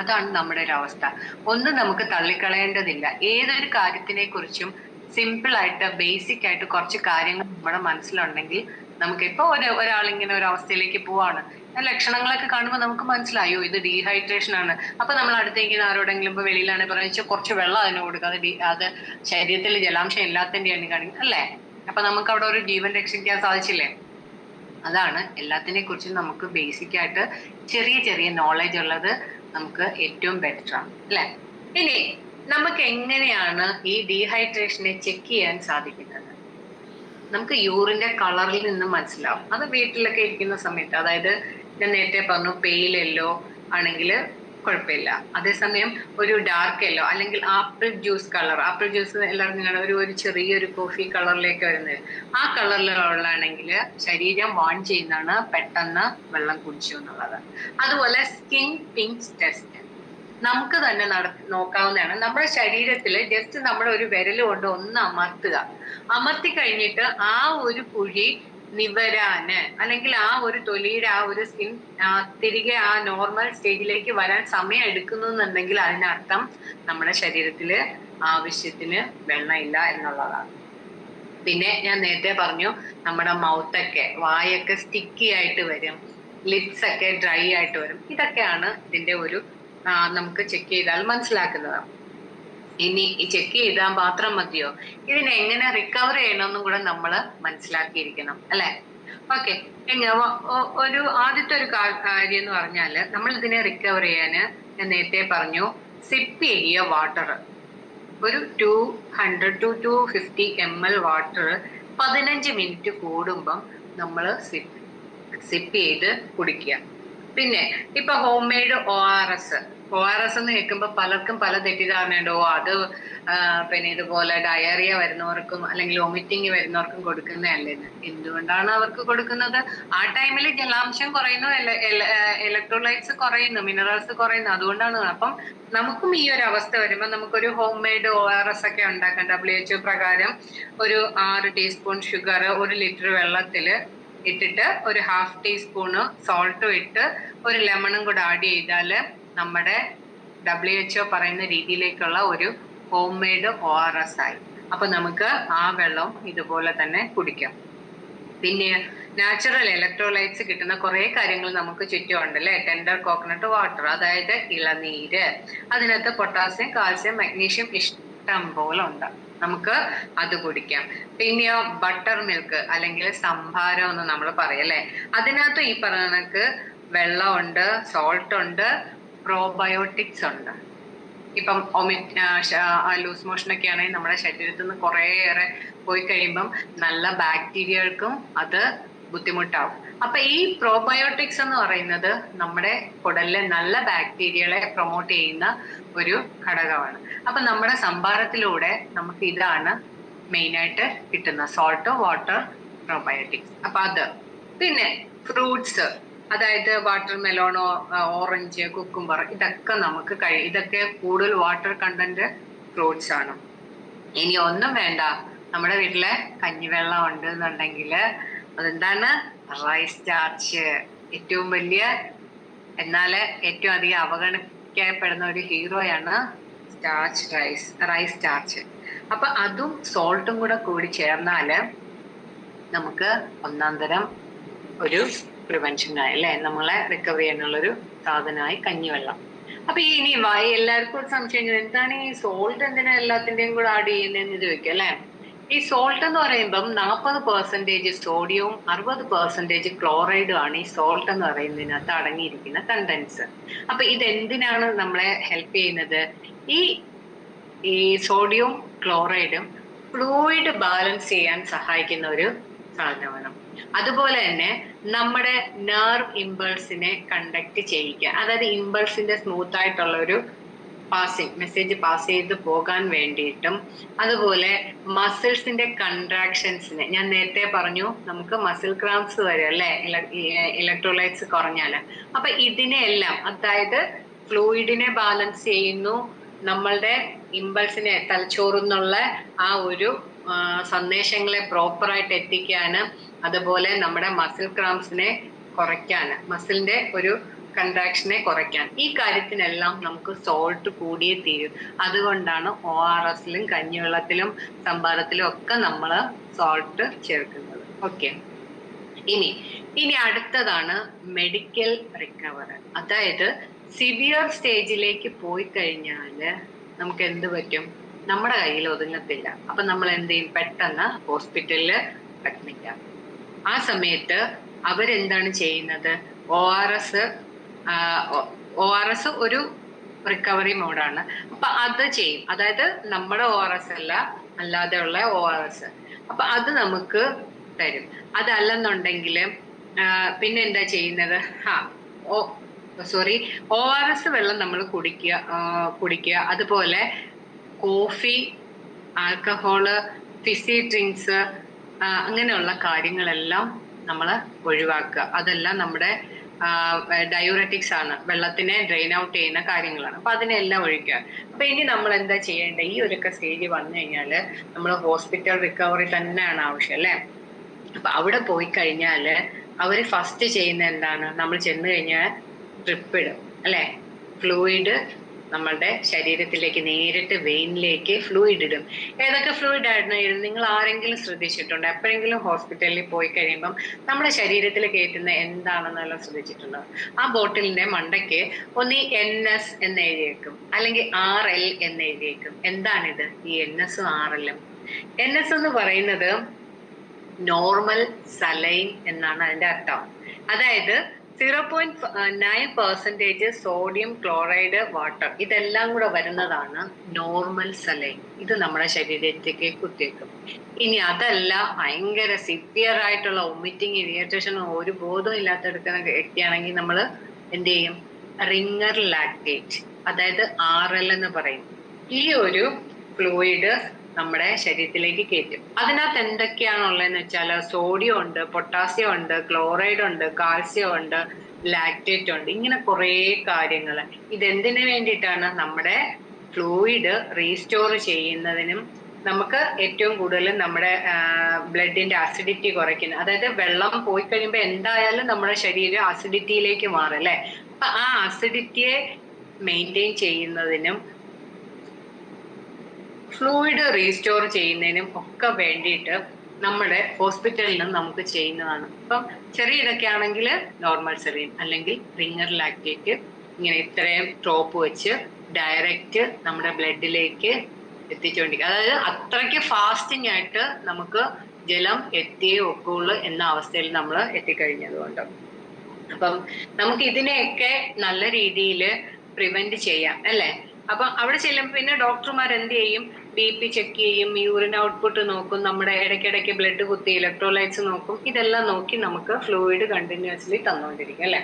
അതാണ് നമ്മുടെ ഒരു അവസ്ഥ. ഒന്നും നമുക്ക് തള്ളിക്കളയേണ്ടതില്ല. ഏതൊരു കാര്യത്തിനെ കുറിച്ചും സിമ്പിൾ ആയിട്ട് ബേസിക് ആയിട്ട് കുറച്ച് കാര്യങ്ങൾ നമ്മുടെ മനസ്സിലുണ്ടെങ്കിൽ നമുക്ക് ഇപ്പൊ ഒരാളിങ്ങനെ ഒരു അവസ്ഥയിലേക്ക് പോവാണ്, ലക്ഷണങ്ങളൊക്കെ കാണുമ്പോൾ നമുക്ക് മനസ്സിലായോ ഇത് ഡീഹൈഡ്രേഷൻ ആണ്. അപ്പൊ നമ്മൾ അടുത്തേക്ക് ആരോടെങ്കിലും ഇപ്പൊ വെളിയിലാണ് പറയുക കുറച്ച് വെള്ളം അതിന് കൊടുക്കുക, അത് ശരീരത്തിൽ ജലാംശം ഇല്ലാത്തതിന്റെയാണ് കാണിക്കുന്നത് അല്ലേ. അപ്പൊ നമുക്ക് അവിടെ ഒരു ജീവൻ രക്ഷിക്കാൻ സാധിച്ചില്ലേ. അതാണ് എല്ലാത്തിനെ കുറിച്ചും നമുക്ക് ബേസിക് ആയിട്ട് ചെറിയ ചെറിയ നോളജ് ഉള്ളത് നമുക്ക് ഏറ്റവും ബെറ്റർ ആണ് അല്ലെ. ഇനി നമുക്ക് എങ്ങനെയാണ് ഈ ഡീഹൈഡ്രേഷനെ ചെക്ക് ചെയ്യാൻ സാധിക്കുന്നത്? നമുക്ക് യൂറിന്റെ കളറിൽ നിന്ന് മനസ്സിലാവും. അത് വീട്ടിലൊക്കെ ഇരിക്കുന്ന സമയത്ത്, അതായത് ഞാൻ നേരത്തെ പറഞ്ഞു പെയിൽ യെല്ലോ ആണെങ്കിൽ കുഴപ്പമില്ല. അതേസമയം ഒരു ഡാർക്ക് യെല്ലോ അല്ലെങ്കിൽ apple juice colour, apple juice എല്ലാവർക്കും ഒരു ചെറിയൊരു കോഫി കളറിലേക്ക് വരുന്നത്, ആ കളറിലുള്ളതാണെങ്കിൽ ശരീരം വാൺ ചെയ്യുന്നതാണ് പെട്ടെന്ന് വെള്ളം കുടിച്ചു എന്നുള്ളത്. അതുപോലെ സ്കിൻ പിഞ്ച് ടെസ്റ്റ് നമുക്ക് തന്നെ നോക്കാവുന്നതാണ്. നമ്മുടെ ശരീരത്തിൽ ജസ്റ്റ് നമ്മുടെ ഒരു വിരൽ കൊണ്ട് ഒന്ന് അമർത്തി കഴിഞ്ഞിട്ട് ആ ഒരു കുഴി നിവരാന്, അല്ലെങ്കിൽ ആ ഒരു തൊലിയുടെ ആ ഒരു സ്കിൻ തിരികെ ആ നോർമൽ സ്റ്റേജിലേക്ക് വരാൻ സമയം എടുക്കുന്നു എന്നുണ്ടെങ്കിൽ അതിനർത്ഥം നമ്മുടെ ശരീരത്തില് ആവശ്യത്തിന് വെള്ളം ഇല്ല എന്നുള്ളതാണ്. പിന്നെ ഞാൻ നേരത്തെ പറഞ്ഞു നമ്മുടെ മൗത്തൊക്കെ, വായൊക്കെ സ്റ്റിക്കി ആയിട്ട് വരും, ലിപ്സ് ഒക്കെ ഡ്രൈ ആയിട്ട് വരും. ഇതൊക്കെയാണ് ഇതിന്റെ ഒരു നമുക്ക് ചെക്ക് ചെയ്താൽ മനസ്സിലാക്കുന്നത്. ഇനി ഈ ചെക്ക് ചെയ്താൽ മാത്രം മതിയോ? ഇതിനെ എങ്ങനെ റിക്കവർ ചെയ്യണമെന്നും കൂടെ നമ്മൾ മനസ്സിലാക്കിയിരിക്കണം അല്ലെ. ഓക്കെ, ഒരു ആദ്യത്തെ ഒരു കാര്യം എന്ന് പറഞ്ഞാല് നമ്മൾ ഇതിനെ റിക്കവർ ചെയ്യാന് ഞാൻ നേരത്തെ പറഞ്ഞു സിപ്പ് ചെയ്യ വാട്ടർ, ഒരു 200 to 250 ml വാട്ടർ 15 മിനിറ്റ് കൂടുമ്പം നമ്മൾ സിപ്പ് ചെയ്ത് കുടിക്കുക. പിന്നെ ഇപ്പൊ ഹോം മെയ്ഡ് ORS എന്ന് കേൾക്കുമ്പോൾ പലർക്കും പല തെറ്റിദ്ധാരണയുണ്ട്. അത് പിന്നെ ഇതുപോലെ ഡയറിയ വരുന്നവർക്കും അല്ലെങ്കിൽ വൊമിറ്റിങ് വരുന്നവർക്കും കൊടുക്കുന്നതല്ലേന്ന്. എന്തുകൊണ്ടാണ് അവർക്ക് കൊടുക്കുന്നത്? ആ ടൈമിൽ ജലാംശം കുറയുന്നു, ഇലക്ട്രോലൈറ്റ്സ് കുറയുന്നു, മിനറൽസ് കുറയുന്നു, അതുകൊണ്ടാണ്. അപ്പം നമുക്കും ഈ ഒരു അവസ്ഥ വരുമ്പോൾ നമുക്കൊരു ഹോം മെയ്ഡ് ORS ഒക്കെ ഉണ്ടാക്കാം. WHO പ്രകാരം ഒരു 6 ടീസ്പൂൺ ഷുഗർ 1 ലിറ്റർ വെള്ളത്തിൽ ഇട്ടിട്ട് ഒരു 1/2 ടീസ്പൂണ് സോൾട്ടും ഇട്ട് ഒരു ലെമണും കൂടെ ആഡ് ചെയ്താല് നമ്മുടെ WHO പറയുന്ന രീതിയിലേക്കുള്ള ഒരു ഹോം മെയ്ഡ് ORS ആയി. അപ്പൊ നമുക്ക് ആ വെള്ളം ഇതുപോലെ തന്നെ കുടിക്കാം. പിന്നെ നാച്ചുറൽ ഇലക്ട്രോലൈറ്റ്സ് കിട്ടുന്ന കുറെ കാര്യങ്ങൾ നമുക്ക് ചുറ്റുമുണ്ട് അല്ലെ. ടെൻഡർ കോക്കനട്ട് വാട്ടർ, അതായത് ഇളനീര്, അതിനകത്ത് പൊട്ടാസ്യം, കാൽസ്യം, മഗ്നീഷ്യം ഇഷ്ടം പോലെ ഉണ്ട്, നമുക്ക് അത് കുടിക്കാം. പിന്നെയോ ബട്ടർ മിൽക്ക് അല്ലെങ്കിൽ സംഭാരം എന്ന് നമ്മൾ പറയല്ലേ, അതിനകത്ത് ഈ പറഞ്ഞ കണക്ക് വെള്ളമുണ്ട്, സോൾട്ട് ഉണ്ട്, പ്രോബയോട്ടിക്സ് ഉണ്ട്. ഇപ്പം ലൂസ് മോഷൻ ഒക്കെ ആണെങ്കിൽ നമ്മുടെ ശരീരത്തിൽ നിന്ന് കുറേയേറെ പോയി കഴിയുമ്പം നല്ല ബാക്ടീരിയകൾക്കും അത് ബുദ്ധിമുട്ടാവും. അപ്പൊ ഈ പ്രോബയോട്ടിക്സ് എന്ന് പറയുന്നത് നമ്മുടെ കുടലിലെ നല്ല ബാക്ടീരിയകളെ പ്രൊമോട്ട് ചെയ്യുന്ന ഒരു ഘടകമാണ്. അപ്പൊ നമ്മുടെ സംഭാരത്തിലൂടെ നമുക്ക് ഇതാണ് മെയിനായിട്ട് കിട്ടുന്ന സോൾട്ട്, വാട്ടർ, പ്രോബയോട്ടിക്സ്. അപ്പൊ അത് പിന്നെ ഫ്രൂട്ട്സ്, അതായത് വാട്ടർ മെലോൺ, ഓറഞ്ച്, കുക്കുംബർ, ഇതൊക്കെ നമുക്ക് ഇതൊക്കെ കൂടുതൽ വാട്ടർ കണ്ടന്റ് ഫ്രൂട്ട്സ് ആണ്. ഇനി ഒന്നും വേണ്ട, നമ്മുടെ വീട്ടിലെ കഞ്ഞിവെള്ളം ഉണ്ട് എന്നുണ്ടെങ്കിൽ അതെന്താണ്? Rice starch. ഏറ്റവും വലിയ എന്നാല് ഏറ്റവും അധികം അവഗണിക്കപ്പെടുന്ന ഒരു ഹീറോയാണ് റൈസ് സ്റ്റാർച്ച്. അപ്പൊ അതും സോൾട്ടും കൂടി ചേർന്നാല് നമുക്ക് ഒന്നാം തരം ഒരു പ്രിവെൻഷനായി അല്ലെ, നമ്മളെ റിക്കവർ ചെയ്യാനുള്ളൊരു സാധനമായി കഞ്ഞിവെള്ളം. അപ്പൊ ഇനി എല്ലാവർക്കും ഒരു സംശയം, എന്താണ് ഈ സോൾട്ട് എന്തിനാ എല്ലാത്തിന്റെയും കൂടെ ആഡ് ചെയ്യുന്നതെന്ന് ചോദിക്കും അല്ലെ. ഈ സോൾട്ട് എന്ന് പറയുമ്പം 40% സോഡിയവും 60% ക്ലോറൈഡും ആണ് ഈ സോൾട്ട് എന്ന് പറയുന്നതിനകത്ത് അടങ്ങിയിരിക്കുന്ന കണ്ടൻസ്. അപ്പൊ ഇതെന്തിനാണ് നമ്മളെ ഹെൽപ്പ് ചെയ്യുന്നത്? ഈ ഈ സോഡിയവും ക്ലോറൈഡും ഫ്ലൂയിഡ് ബാലൻസ് ചെയ്യാൻ സഹായിക്കുന്ന ഒരു സാധനമാണ്. അതുപോലെ തന്നെ നമ്മുടെ നെർവ് ഇമ്പൾസിനെ കണ്ടക്ട് ചെയ്യിക്കുക, അതായത് ഇമ്പൾസിന്റെ സ്മൂത്ത് ആയിട്ടുള്ള ഒരു മെസ്സേജ് പാസ് ചെയ്ത് പോകാൻ വേണ്ടിയിട്ടും, അതുപോലെ മസിൽസിന്റെ കൺട്രാക്ഷൻസിനെ, ഞാൻ നേരത്തെ പറഞ്ഞു നമുക്ക് മസിൽ ക്രാംസ് വരും അല്ലെ ഇലക്ട്രോലൈറ്റ്സ് കുറഞ്ഞാല്. അപ്പൊ ഇതിനെയെല്ലാം, അതായത് ഫ്ലൂയിഡിനെ ബാലൻസ് ചെയ്യുന്നു, നമ്മളുടെ ഇമ്പൾസിനെ തലച്ചോറുന്നുള്ള ആ ഒരു സന്ദേശങ്ങളെ പ്രോപ്പറായിട്ട് എത്തിക്കാന്, അതുപോലെ നമ്മുടെ മസിൽ ക്രാംസിനെ കുറയ്ക്കാന്, മസിലിന്റെ ഒരു കൺട്രാക്ഷനെ കുറയ്ക്കാൻ, ഈ കാര്യത്തിനെല്ലാം നമുക്ക് സോൾട്ട് കൂടിയേ തീരും. അതുകൊണ്ടാണ് ORSലും കഞ്ഞിവെള്ളത്തിലും സംഭാരത്തിലും ഒക്കെ നമ്മൾ സോൾട്ട് ചേർക്കുന്നത്. ഓക്കെ, ഇനി അടുത്തതാണ് മെഡിക്കൽ റിക്കവർ. അതായത് സിവിയർ സ്റ്റേജിലേക്ക് പോയി കഴിഞ്ഞാല് നമുക്ക് എന്ത് പറ്റും? നമ്മുടെ കയ്യിൽ ഒതുങ്ങത്തില്ല. അപ്പൊ നമ്മൾ എന്ത് ചെയ്യും? പെട്ടെന്ന് ഹോസ്പിറ്റലില് അഡ്മിറ്റ് ആകും. ആ സമയത്ത് അവരെന്താണ് ചെയ്യുന്നത്? ORS ഒരു റിക്കവറി മോഡാണ്. അപ്പൊ അത് ചെയ്യും. അതായത് നമ്മുടെ ORS അല്ല, അല്ലാതെയുള്ള ORS. അപ്പൊ അത് നമുക്ക് തരും. അതല്ലെന്നുണ്ടെങ്കിൽ പിന്നെ എന്താ ചെയ്യുന്നത്? ORS വെള്ളം നമ്മൾ കുടിക്കുക. അതുപോലെ കോഫി, ആൽക്കഹോള്, ഫിസി ഡ്രിങ്ക്സ്, അങ്ങനെയുള്ള കാര്യങ്ങളെല്ലാം നമ്മൾ ഒഴിവാക്കുക. അതെല്ലാം നമ്മുടെ ഡയൂററ്റിക്സ് ആണ്, വെള്ളത്തിനെ ഡ്രെയിൻ ഔട്ട് ചെയ്യുന്ന കാര്യങ്ങളാണ്. അപ്പൊ അതിനെല്ലാം ഒഴിക്കുക. അപ്പൊ ഇനി നമ്മൾ എന്താ ചെയ്യേണ്ടത്? ഈ ഒരു സ്റ്റേജ് വന്നു കഴിഞ്ഞാല് നമ്മൾ ഹോസ്പിറ്റൽ റിക്കവറി തന്നെയാണ് ആവശ്യം അല്ലെ. അപ്പൊ അവിടെ പോയി കഴിഞ്ഞാല് അവര് ഫസ്റ്റ് ചെയ്യുന്ന എന്താണ്? നമ്മൾ ചെന്ന് കഴിഞ്ഞാൽ ഡ്രിപ്പ് ഇടും അല്ലെ. ഫ്ലൂയിഡ് നമ്മളുടെ ശരീരത്തിലേക്ക് നേരിട്ട് വെയിനിലേക്ക് ഫ്ലൂയിഡ് ഇടും. ഏതൊക്കെ ഫ്ലൂയിഡ് ആയിരുന്നു നിങ്ങൾ ആരെങ്കിലും ശ്രദ്ധിച്ചിട്ടുണ്ടോ? എപ്പോഴെങ്കിലും ഹോസ്പിറ്റലിൽ പോയി കഴിയുമ്പം നമ്മുടെ ശരീരത്തിൽ കയറ്റുന്ന എന്താണെന്നെല്ലാം ശ്രദ്ധിച്ചിട്ടുണ്ടോ? ആ ബോട്ടിലിന്റെ മണ്ടയ്ക്ക് ഒന്ന് NS എന്ന് എഴുതിയേക്കും, അല്ലെങ്കിൽ RL എന്ന് എഴുതിയേക്കും. എന്താണിത്? ഈ NS ഉം RL ഉം. NS എന്ന് പറയുന്നത് നോർമൽ സലൈൻ എന്നാണ് അതിന്റെ അർത്ഥം. അതായത് 0.9% സോഡിയം ക്ലോറൈഡ് വാട്ടർ, ഇതെല്ലാം കൂടെ വരുന്നതാണ് നോർമൽ സലൈൻ. ഇത് നമ്മുടെ ശരീരത്തേക്ക് കുത്തിയേക്കും. ഇനി അതല്ല, ഭയങ്കര സിവിയർ ആയിട്ടുള്ള വൊമിറ്റിങ്, ഇറിറ്റേഷൻ, ഒരു ബോധവും ഇല്ലാത്തെടുക്കുന്ന വ്യക്തിയാണെങ്കിൽ നമ്മൾ എന്ത് ചെയ്യും? റിംഗർ ലാക്ടേറ്റ്, അതായത് RL എന്ന് പറയും. ഈ ഒരു ഫ്ലൂയിഡ് നമ്മുടെ ശരീരത്തിലേക്ക് കയറ്റും. അതിനകത്ത് എന്തൊക്കെയാണുള്ളതെന്ന് വെച്ചാൽ സോഡിയം ഉണ്ട്, പൊട്ടാസ്യം ഉണ്ട്, ക്ലോറൈഡ് ഉണ്ട്, കാൽസ്യം ഉണ്ട്, ലാക്ടേറ്റ് ഉണ്ട്, ഇങ്ങനെ കുറേ കാര്യങ്ങൾ. ഇതെന്തിനു വേണ്ടിയിട്ടാണ്? നമ്മുടെ ഫ്ലൂയിഡ് റീസ്റ്റോർ ചെയ്യുന്നതിനും, നമുക്ക് ഏറ്റവും കൂടുതൽ നമ്മുടെ ബ്ലഡിന്റെ അസിഡിറ്റി കുറയ്ക്കുന്നത്. അതായത് വെള്ളം പോയി കഴിയുമ്പോൾ എന്തായാലും നമ്മുടെ ശരീരം അസിഡിറ്റിയിലേക്ക് മാറും അല്ലെ. അപ്പൊ ആ അസിഡിറ്റിയെ മെയിൻറ്റെയിൻ ചെയ്യുന്നതിനും ഫ്ലൂയിഡ് റീസ്റ്റോർ ചെയ്യുന്നതിനും ഒക്കെ വേണ്ടിയിട്ട് നമ്മുടെ ഹോസ്പിറ്റലിൽ നിന്ന് നമുക്ക് ചെയ്യുന്നതാണ്. ഇപ്പം ചെറിയ ഇതൊക്കെ ആണെങ്കിൽ നോർമൽ സെലൈൻ അല്ലെങ്കിൽ റിംഗർ ലാക്ടേറ്റ്, ഇങ്ങനെ ഇത്രയും ഡ്രോപ്പ് വെച്ച് ഡയറക്റ്റ് നമ്മുടെ ബ്ലഡിലേക്ക് എത്തിച്ചുകൊണ്ടിരിക്കുക. അതായത് അത്രയ്ക്ക് ഫാസ്റ്റിംഗ് ആയിട്ട് നമുക്ക് ജലം എത്തിയേ ഒക്കുള്ളൂ എന്ന അവസ്ഥയിൽ നമ്മൾ എത്തിക്കഴിഞ്ഞതുകൊണ്ട്. അപ്പം നമുക്ക് ഇതിനെയൊക്കെ നല്ല രീതിയിൽ പ്രിവെന്റ് ചെയ്യാം അല്ലെ. അപ്പൊ അവിടെ ചെല്ലുമ്പോൾ പിന്നെ ഡോക്ടർമാർ എന്ത് ചെയ്യും? BP ചെക്ക് ചെയ്യും, യൂറിൻ ഔട്ട്പുട്ട് നോക്കും, നമ്മുടെ ഇടയ്ക്കിടയ്ക്ക് ബ്ലഡ് കുത്തി ഇലക്ട്രോലൈറ്റ്സ് നോക്കും. ഇതെല്ലാം നോക്കി നമുക്ക് ഫ്ലൂയിഡ് കണ്ടിന്യൂസ്ലി തന്നുകൊണ്ടിരിക്കും അല്ലെ.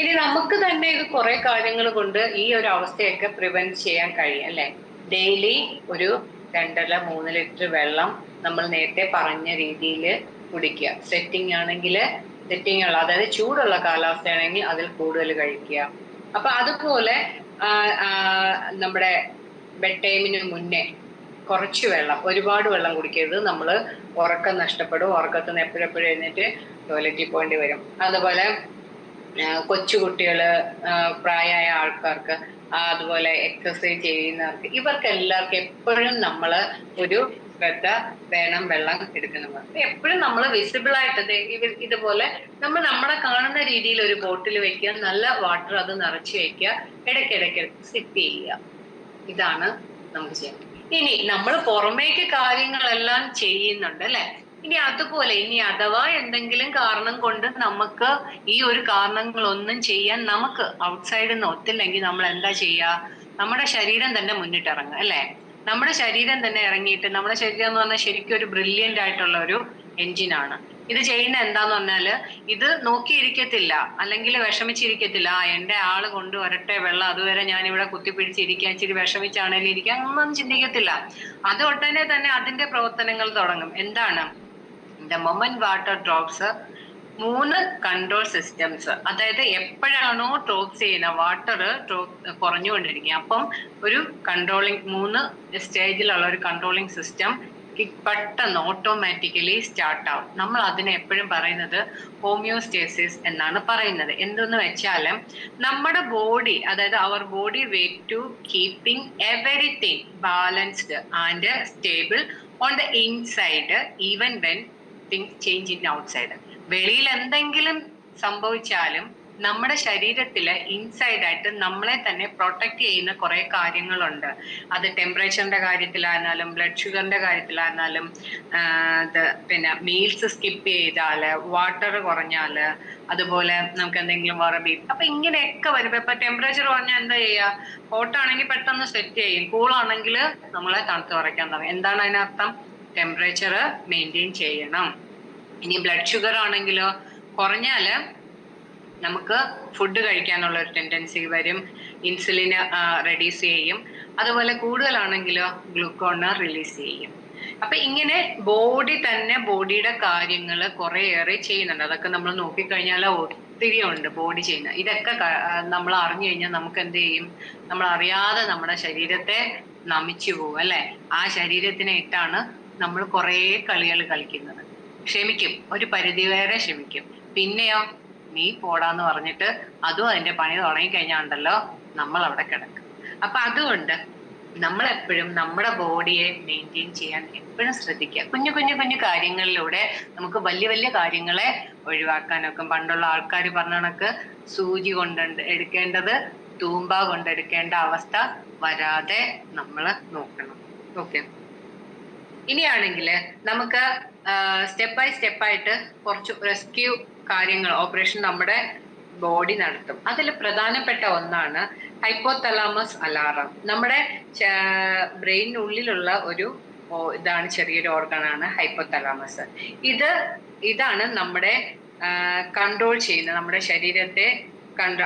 ഇനി നമുക്ക് തന്നെ ഇത് കുറെ കാര്യങ്ങൾ കൊണ്ട് ഈ ഒരു അവസ്ഥയൊക്കെ പ്രിവെന്റ് ചെയ്യാൻ കഴിയും അല്ലെ. ഡെയിലി ഒരു 2.5-3 ലിറ്റർ വെള്ളം നമ്മൾ നേരത്തെ പറഞ്ഞ രീതിയിൽ കുടിക്കുക. സെറ്റിംഗ് ആണെങ്കിൽ സെറ്റിംഗ് ഉള്ള, അതായത് ചൂടുള്ള കാലാവസ്ഥയാണെങ്കിൽ അതിൽ കൂടുതൽ കഴിക്കുക. അപ്പൊ അതുപോലെ നമ്മുടെ ബെഡ് ടൈമിന് മുന്നേ കുറച്ച് വെള്ളം, ഒരുപാട് വെള്ളം കുടിക്കരുത്. നമ്മൾ ഉറക്കം നഷ്ടപ്പെടും. ഉറക്കത്തിൽ നിന്ന് എപ്പോഴെപ്പോഴും എഴുന്നേറ്റ് ടോയ്ലറ്റിൽ പോകേണ്ടി വരും. അതുപോലെ കൊച്ചുകുട്ടികള്, പ്രായമായ ആൾക്കാർക്ക്, അതുപോലെ എക്സസൈസ് ചെയ്യുന്നവർക്ക്, ഇവർക്ക് എല്ലാവർക്കും എപ്പോഴും നമ്മൾ ഒരു ശ്രദ്ധ വേണം വെള്ളം എടുക്കുന്നത്. എപ്പോഴും നമ്മൾ വിസിബിൾ ആയിട്ട് ഇതുപോലെ നമ്മൾ നമ്മളെ കാണുന്ന രീതിയിൽ ഒരു ബോട്ടിൽ വെക്കുക, നല്ല വാട്ടർ അത് നിറച്ച് വെക്കുക, ഇടയ്ക്കിടയ്ക്ക് സിപ്പ് ചെയ്യുക. ഇതാണ് നമുക്ക് ചെയ്യാൻ. ഇനി നമ്മൾ പുറമേക്ക് കാര്യങ്ങളെല്ലാം ചെയ്യുന്നുണ്ട് അല്ലെ. ഇനി അതുപോലെ ഇനി അഥവാ എന്തെങ്കിലും കാരണം കൊണ്ട് നമുക്ക് ഈ ഒരു കാരണങ്ങളൊന്നും ചെയ്യാൻ നമുക്ക് ഔട്ട്സൈഡിൽ നിന്ന് ഒത്തില്ലെങ്കിൽ നമ്മൾ എന്താ ചെയ്യുക? നമ്മുടെ ശരീരം തന്നെ മുന്നിട്ടിറങ്ങുക അല്ലെ. നമ്മുടെ ശരീരം തന്നെ ഇറങ്ങിയിട്ട്, നമ്മുടെ ശരീരം എന്ന് പറഞ്ഞാൽ ശരിക്കും ഒരു ബ്രില്യൻ്റ് ആയിട്ടുള്ള ഒരു എഞ്ചിനാണ്. ഇത് ചെയ്യുന്ന എന്താന്ന് പറഞ്ഞാല് ഇത് നോക്കിയിരിക്കത്തില്ല, അല്ലെങ്കിൽ വിഷമിച്ചിരിക്കത്തില്ല. എന്റെ ആള് കൊണ്ടുവരട്ടെ വെള്ളം, അതുവരെ ഞാൻ ഇവിടെ കുത്തിപ്പിടിച്ചിരിക്കാൻ, ഇച്ചിരി വിഷമിച്ചാണേലും ഇരിക്കാൻ ഒന്നും ചിന്തിക്കത്തില്ല. അത് ഉടനെ തന്നെ അതിന്റെ പ്രവർത്തനങ്ങൾ തുടങ്ങും. എന്താണ്? The moment water drops 3 control systems. അതായത് എപ്പോഴാണോ ഡ്രോപ്സ് ചെയ്യുന്ന വാട്ടർ കുറഞ്ഞുകൊണ്ടിരിക്കുക, അപ്പം ഒരു കൺട്രോളിങ് 3 സ്റ്റേജിലുള്ള ഒരു കൺട്രോളിങ് സിസ്റ്റം പെട്ടെന്ന് ഓട്ടോമാറ്റിക്കലി സ്റ്റാർട്ട് ആവും. നമ്മൾ അതിനെ എപ്പോഴും പറയുന്നത് ഹോമിയോസ്റ്റേസിസ് എന്നാണ് പറയുന്നത്. എന്തെന്ന് വെച്ചാൽ നമ്മുടെ ബോഡി, അതായത് അവർ body weight to keeping everything balanced and stable on the inside even when things change in outside. വെളിയിൽ എന്തെങ്കിലും സംഭവിച്ചാലും നമ്മുടെ ശരീരത്തില് ഇൻസൈഡ് ആയിട്ട് നമ്മളെ തന്നെ പ്രൊട്ടക്ട് ചെയ്യുന്ന കുറെ കാര്യങ്ങളുണ്ട്. അത് ടെമ്പറേച്ചറിന്റെ കാര്യത്തിലായിരുന്നാലും ബ്ലഡ് ഷുഗറിന്റെ കാര്യത്തിലായിരുന്നാലും പിന്നെ മീൽസ് സ്കിപ്പ് ചെയ്താല്, വാട്ടർ കുറഞ്ഞാല്, അതുപോലെ നമുക്ക് എന്തെങ്കിലും വേറെ അപ്പൊ ഇങ്ങനെയൊക്കെ വരുമ്പോ ഇപ്പൊ ടെമ്പറേച്ചർ കുറഞ്ഞാൽ എന്താ ചെയ്യുക? ഹോട്ടാണെങ്കിൽ പെട്ടെന്ന് സെറ്റ് ചെയ്യും, കൂളാണെങ്കിൽ നമ്മളെ തണുത്ത് കുറയ്ക്കാൻ തുടങ്ങും. എന്താണ് അതിനർത്ഥം? ടെമ്പറേച്ചർ മെയിൻറ്റെയിൻ ചെയ്യണം. ഇനി ബ്ലഡ് ഷുഗർ ആണെങ്കിലോ കുറഞ്ഞാല് നമുക്ക് ഫുഡ് കഴിക്കാനുള്ള ഒരു ടെൻഡൻസി വരും, ഇൻസുലിന് റെഡ്യൂസ് ചെയ്യും. അതുപോലെ കൂടുതലാണെങ്കിലോ ഗ്ലൂക്കോണ് റിലീസ് ചെയ്യും. അപ്പൊ ഇങ്ങനെ ബോഡി തന്നെ ബോഡിയുടെ കാര്യങ്ങൾ കുറേയേറെ ചെയ്യുന്നുണ്ട്. അതൊക്കെ നമ്മൾ നോക്കിക്കഴിഞ്ഞാൽ ഒത്തിരി ഉണ്ട് ബോഡി ചെയ്യുന്ന. ഇതൊക്കെ നമ്മൾ അറിഞ്ഞു കഴിഞ്ഞാൽ നമുക്ക് എന്ത് ചെയ്യും? നമ്മൾ അറിയാതെ നമ്മുടെ ശരീരത്തെ നമിച്ചു പോകും അല്ലെ. ആ ശരീരത്തിനെ ഇട്ടാണ് നമ്മൾ കുറേ കളികൾ കളിക്കുന്നത്. ക്ഷമിക്കും, ഒരു പരിധിവരെ ക്ഷമിക്കും. പിന്നെയോ നീ പോടാന്ന് പറഞ്ഞിട്ട് അതും അതിന്റെ പണി തുടങ്ങിക്കഴിഞ്ഞാണ്ടല്ലോ നമ്മൾ അവിടെ കിടക്കും. അപ്പൊ അതുകൊണ്ട് നമ്മൾ എപ്പോഴും നമ്മുടെ ബോഡിയെ മെയിൻറ്റെയിൻ ചെയ്യാൻ എപ്പോഴും ശ്രദ്ധിക്കുക. കുഞ്ഞു കുഞ്ഞു കുഞ്ഞു കാര്യങ്ങളിലൂടെ നമുക്ക് വലിയ വലിയ കാര്യങ്ങളെ ഒഴിവാക്കാനൊക്കെ. പണ്ടുള്ള ആൾക്കാർ പറഞ്ഞ കണക്ക് സൂചി കൊണ്ട് എടുക്കേണ്ടത് തൂമ്പ കൊണ്ടെടുക്കേണ്ട അവസ്ഥ വരാതെ നമ്മൾ നോക്കണം. ഓക്കെ. ഇനിയാണെങ്കിൽ നമുക്ക് സ്റ്റെപ്പ് ബൈ സ്റ്റെപ്പായിട്ട് കുറച്ച് റെസ്ക്യൂ കാര്യങ്ങൾ, ഓപ്പറേഷൻ നമ്മുടെ ബോഡി നടത്തും. അതിൽ പ്രധാനപ്പെട്ട ഒന്നാണ് ഹൈപ്പോതലാമസ് അലാറം. നമ്മുടെ ബ്രെയിനുള്ളിലുള്ള ഒരു ഇതാണ്, ചെറിയൊരു ഓർഗനാണ് ഹൈപ്പോതലാമസ്. ഇതാണ് നമ്മുടെ കൺട്രോൾ ചെയ്യുന്നത്, നമ്മുടെ ശരീരത്തെ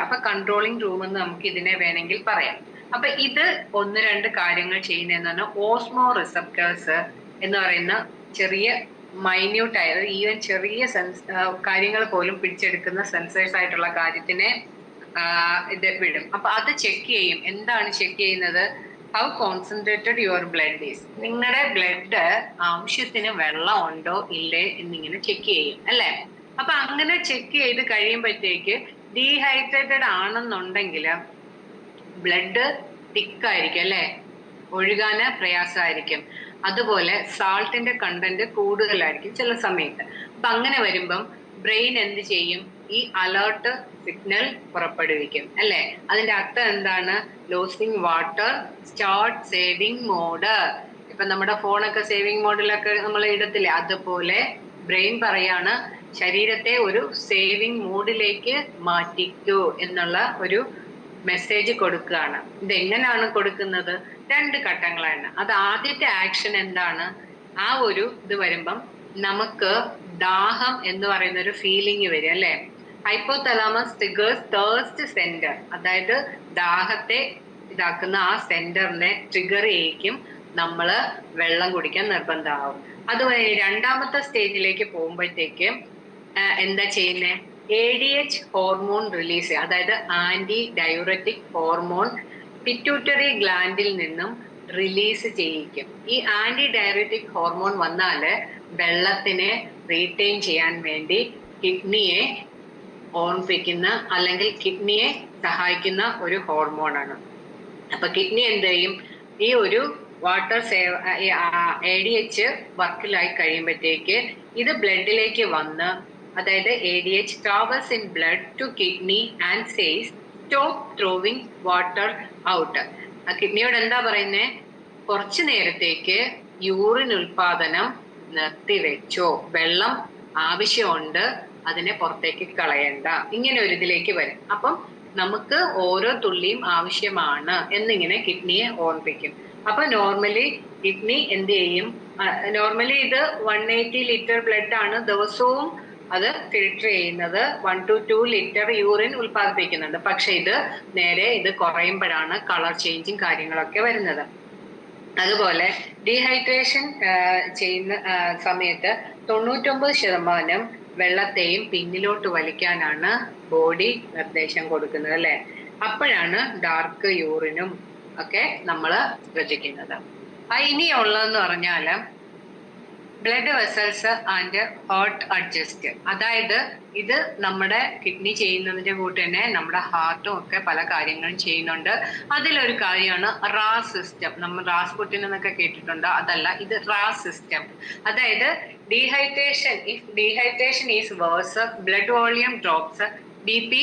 അപ്പൊ കൺട്രോളിങ് റൂം എന്ന് നമുക്ക് ഇതിനെ വേണമെങ്കിൽ പറയാം. അപ്പൊ ഇത് 1-2 കാര്യങ്ങൾ ചെയ്യുന്നതെന്ന് പറഞ്ഞാൽ ഓസ്മോ റിസപ്റ്റേഴ്സ് എന്ന് പറയുന്ന ചെറിയ മൈന്യൂട്ട് ആയത് ഈവൻ ചെറിയ കാര്യങ്ങൾ പോലും പിടിച്ചെടുക്കുന്ന സെൻസേഴ്സ് ആയിട്ടുള്ള കാര്യത്തിനെ ഇത് വിടും. അപ്പൊ അത് ചെക്ക് ചെയ്യും. എന്താണ് ചെക്ക് ചെയ്യുന്നത്? How concentrated your blood is. നിങ്ങളുടെ ബ്ലഡ് ആവശ്യത്തിന് വെള്ളം ഉണ്ടോ ഇല്ലേ എന്നിങ്ങനെ ചെക്ക് ചെയ്യും അല്ലെ. അപ്പൊ അങ്ങനെ ചെക്ക് ചെയ്ത് കഴിയുമ്പോഴത്തേക്ക് ഡീഹൈഡ്രേറ്റഡ് ആണെന്നുണ്ടെങ്കിൽ ബ്ലഡ് തിക്കായിരിക്കും അല്ലെ, ഒഴുകാന് പ്രയാസമായിരിക്കും. അതുപോലെ സാൾട്ടിന്റെ കണ്ടന്റ് കൂടുതലായിരിക്കും ചില സമയത്ത്. അപ്പൊ അങ്ങനെ വരുമ്പം ബ്രെയിൻ എന്ത് ചെയ്യും? ഈ അലേർട്ട് സിഗ്നൽ പുറപ്പെടുവിക്കും അല്ലെ. അതിന്റെ അർത്ഥം എന്താണ്? Losing water, start saving mode. ഇപ്പൊ നമ്മുടെ ഫോണൊക്കെ സേവിങ് മോഡിലൊക്കെ നമ്മൾ ഇടത്തില്ലേ, അതുപോലെ ബ്രെയിൻ പറയാണ് ശരീരത്തെ ഒരു സേവിങ് മോഡിലേക്ക് മാറ്റിക്കൂ എന്നുള്ള ഒരു മെസ്സേജ് കൊടുക്കുകയാണ്. ഇതെങ്ങനെയാണ് കൊടുക്കുന്നത്? 2 ഘട്ടങ്ങളാണ്. അത് ആദ്യത്തെ ആക്ഷൻ എന്താണ്? ആ ഒരു ഇത് വരുമ്പം നമുക്ക് ദാഹം എന്ന് പറയുന്ന ഒരു ഫീലിംഗ് വരും അല്ലെ. ഹൈപ്പോതലാമസ് ട്രിഗേഴ്സ് തേഴ്സ്റ്റ് സെന്റർ, അതായത് ദാഹത്തെ ഇതാക്കുന്ന ആ സെന്ററിനെ ട്രിഗർ ചെയ്യിക്കും, നമ്മള് വെള്ളം കുടിക്കാൻ നിർബന്ധമാവും. അതുപോലെ 2ാമത്തെ സ്റ്റേജിലേക്ക് പോകുമ്പോഴത്തേക്ക് എന്താ ചെയ്യുന്നേ? ADH ഹോർമോൺ റിലീസ്, അതായത് ആന്റി ഡയൂററ്റിക് ഹോർമോൺ പിറ്റ്യൂട്ടറി ഗ്ലാൻഡിൽ നിന്നും റിലീസ് ചെയ്യിക്കും. ഈ ആന്റി ഡയററ്റിക് ഹോർമോൺ വന്നാല് വെള്ളത്തിനെ റീറ്റെയിൻ ചെയ്യാൻ വേണ്ടി കിഡ്നിയെ ഓർമ്മിപ്പിക്കുന്ന അല്ലെങ്കിൽ കിഡ്നിയെ സഹായിക്കുന്ന ഒരു ഹോർമോണാണ്. അപ്പൊ കിഡ്നി എന്ത് ചെയ്യും? ഈ ഒരു വാട്ടർ ADH വർക്കിലായി കഴിയുമ്പോഴത്തേക്ക് ഇത് ബ്ലഡിലേക്ക് വന്ന്, അതായത് ADH travels in blood to kidney and says stop throwing water out. ആ കിഡ്നിയോട് എന്താ പറയുന്നേ? കുറച്ചു നേരത്തേക്ക് യൂറിൻ ഉൽപാദനം നിർത്തിവെച്ചോ, വെള്ളം ആവശ്യമുണ്ട്, അതിനെ പുറത്തേക്ക് കളയണ്ട, ഇങ്ങനെ ഒരു ഇതിലേക്ക് വരും. അപ്പം നമുക്ക് ഓരോ തുള്ളിയും ആവശ്യമാണ് എന്നിങ്ങനെ കിഡ്നിയെ ഓർമ്മിപ്പിക്കും. അപ്പൊ നോർമലി കിഡ്നി എന്ത് ചെയ്യും? നോർമലി ഇത് 180 ലിറ്റർ ബ്ലഡ് ആണ് ദിവസവും അത് ഫിൽട്ടർ ചെയ്യുന്നത്. 1 to 2 ലിറ്റർ യൂറിൻ ഉൽപ്പാദിപ്പിക്കുന്നുണ്ട്. പക്ഷെ ഇത് കുറയുമ്പോഴാണ് കളർ ചേഞ്ചും കാര്യങ്ങളൊക്കെ വരുന്നത്. അതുപോലെ ഡീഹൈഡ്രേഷൻ ചെയ്യുന്ന സമയത്ത് 99% വെള്ളത്തെയും പിന്നിലോട്ട് വലിക്കാനാണ് ബോഡി നിർദ്ദേശം കൊടുക്കുന്നത്, അല്ലെ? അപ്പോഴാണ് ഡാർക്ക് യൂറിനും ഒക്കെ നമ്മൾ ശ്രദ്ധിക്കുന്നത്. ഇനിയുള്ളതെന്ന് പറഞ്ഞാല് blood vessels and heart adjust. അതായത് ഇത് നമ്മുടെ കിഡ്നി ചെയ്യുന്നതിന്റെ കൂട്ട് തന്നെ നമ്മുടെ ഹാർട്ടും ഒക്കെ പല കാര്യങ്ങളും ചെയ്യുന്നുണ്ട്. അതിലൊരു കാര്യമാണ് റാസ് സിസ്റ്റം. നമ്മൾ റാസ് പുട്ടിൻ എന്നൊക്കെ കേട്ടിട്ടുണ്ട്, അതല്ല, ഇത് റാസ് സിസ്റ്റം. അതായത് if dehydration is worse, blood volume drops, BP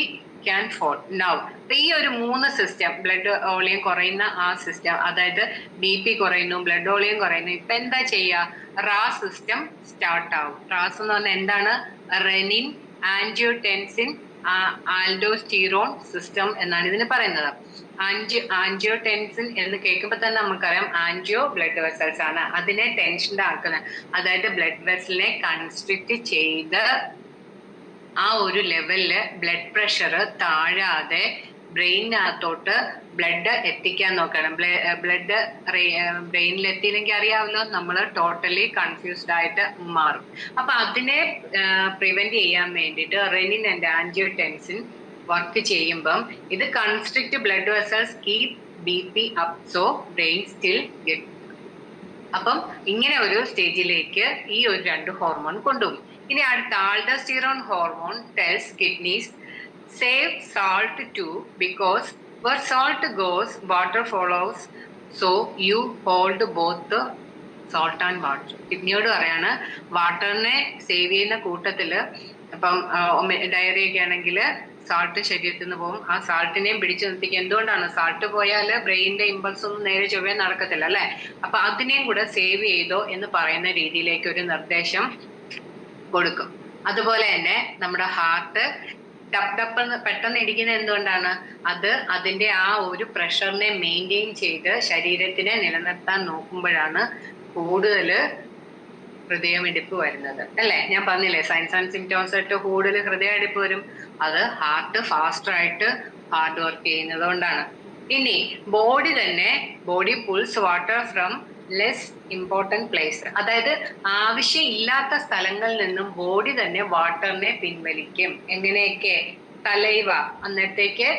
can fall. Now ഈ ഒരു 3 സിസ്റ്റം, ബ്ലഡ് വോളിയം കുറയുന്ന ആ സിസ്റ്റം, അതായത് BP കുറയുന്നു, ബ്ലഡ് വോളിയം കുറയുന്നു, ഇപ്പൊ എന്താ ചെയ്യുക? റാസ് സിസ്റ്റം സ്റ്റാർട്ട് ആവും. റാസ് എന്ന് പറഞ്ഞാൽ എന്താണ്? റെനിൻ, ആൻജിയോടെൻസിൻ, ആൽഡോസ്റ്റിറോൺ സിസ്റ്റം എന്നാണ് ഇതിന് പറയുന്നത്. ആൻജിയോടെൻസിൻ എന്ന് കേൾക്കുമ്പോൾ തന്നെ നമുക്കറിയാം ആൻജിയോ ബ്ലഡ് വെസൽസ് ആണ്, അതിനെ ടെൻഷൻഡ് ആക്കുന്നത്. അതായത് ബ്ലഡ് വെസലിനെ കൺസ്ട്രിക്ട് ചെയ്ത് ആ ഒരു ലെവലില് ബ്ലഡ് പ്രഷർ താഴാതെ ബ്രെയിനകത്തോട്ട് ബ്ലഡ് എത്തിക്കാൻ നോക്കണം. ബ്ലഡ് ബ്രെയിനിൽ എത്തിയില്ലെങ്കിൽ അറിയാമല്ലോ, നമ്മൾ ടോട്ടലി കൺഫ്യൂസ്ഡ് ആയിട്ട് മാറും. അപ്പൊ അതിനെ പ്രിവെന്റ് ചെയ്യാൻ വേണ്ടിയിട്ട് റെനിൻ ആൻഡ് ആൻജിയോടെൻസിൻ വർക്ക് ചെയ്യുമ്പം ഇത് constrict blood vessels, keep BP up, so brain still get. അപ്പം ഇങ്ങനെ ഒരു സ്റ്റേജിലേക്ക് ഈ ഒരു 2 ഹോർമോൺ കൊണ്ടുപോകും. ഇനി അടുത്ത aldosterone hormone tells kidneys save salt too, because where salt goes water follows, so you hold both the salt and water. കിഡ്നിയോട് പറയാണ് വാട്ടറിനെ സേവ് ചെയ്യുന്ന കൂട്ടത്തില് ഇപ്പം ഡയറി ഒക്കെ ആണെങ്കിൽ സാൾട്ട് ശരീരത്തിൽ നിന്ന് പോകും, ആ സാൾട്ടിനെയും പിടിച്ചു നിർത്തിക്കുക. എന്തുകൊണ്ടാണ്? സാൾട്ട് പോയാൽ ബ്രെയിനിന്റെ ഇമ്പൾസ് ഒന്നും നേരെ ചൊവ്വേ നടക്കത്തില്ല, അല്ലെ? അപ്പൊ അതിനെയും കൂടെ സേവ് ചെയ്തോ എന്ന് പറയുന്ന രീതിയിലേക്ക് ഒരു നിർദ്ദേശം കൊടുക്കും. അതുപോലെ തന്നെ നമ്മുടെ ഹാർട്ട് ഡപ്പ് പെട്ടെന്ന് ഇടിക്കുന്നത് എന്തുകൊണ്ടാണ്? അതിന്റെ ആ ഒരു പ്രഷറിനെ മെയിൻറ്റെയിൻ ചെയ്ത് ശരീരത്തിനെ നിലനിർത്താൻ നോക്കുമ്പോഴാണ് കൂടുതൽ ഹൃദയമിടിപ്പ് വരുന്നത്, അല്ലെ? ഞാൻ പറഞ്ഞില്ലേ, സൈൻസ് ആൻഡ് സിംറ്റംസ് ആയിട്ട് കൂടുതൽ ഹൃദയമിടിപ്പ് വരും. അത് ഹാർട്ട് ഫാസ്റ്റർ ആയിട്ട് ഹാർഡ് വർക്ക് ചെയ്യുന്നത് കൊണ്ടാണ്. ഇനി body pulls water from less important place. അതായത് ആവശ്യമില്ലാത്ത സ്ഥലങ്ങളിൽ നിന്നും ബോഡി തന്നെ വാട്ടറിനെ പിൻവലിക്കും. എങ്ങനെയൊക്കെ? സലൈവ, അന്നേരത്തേക്ക്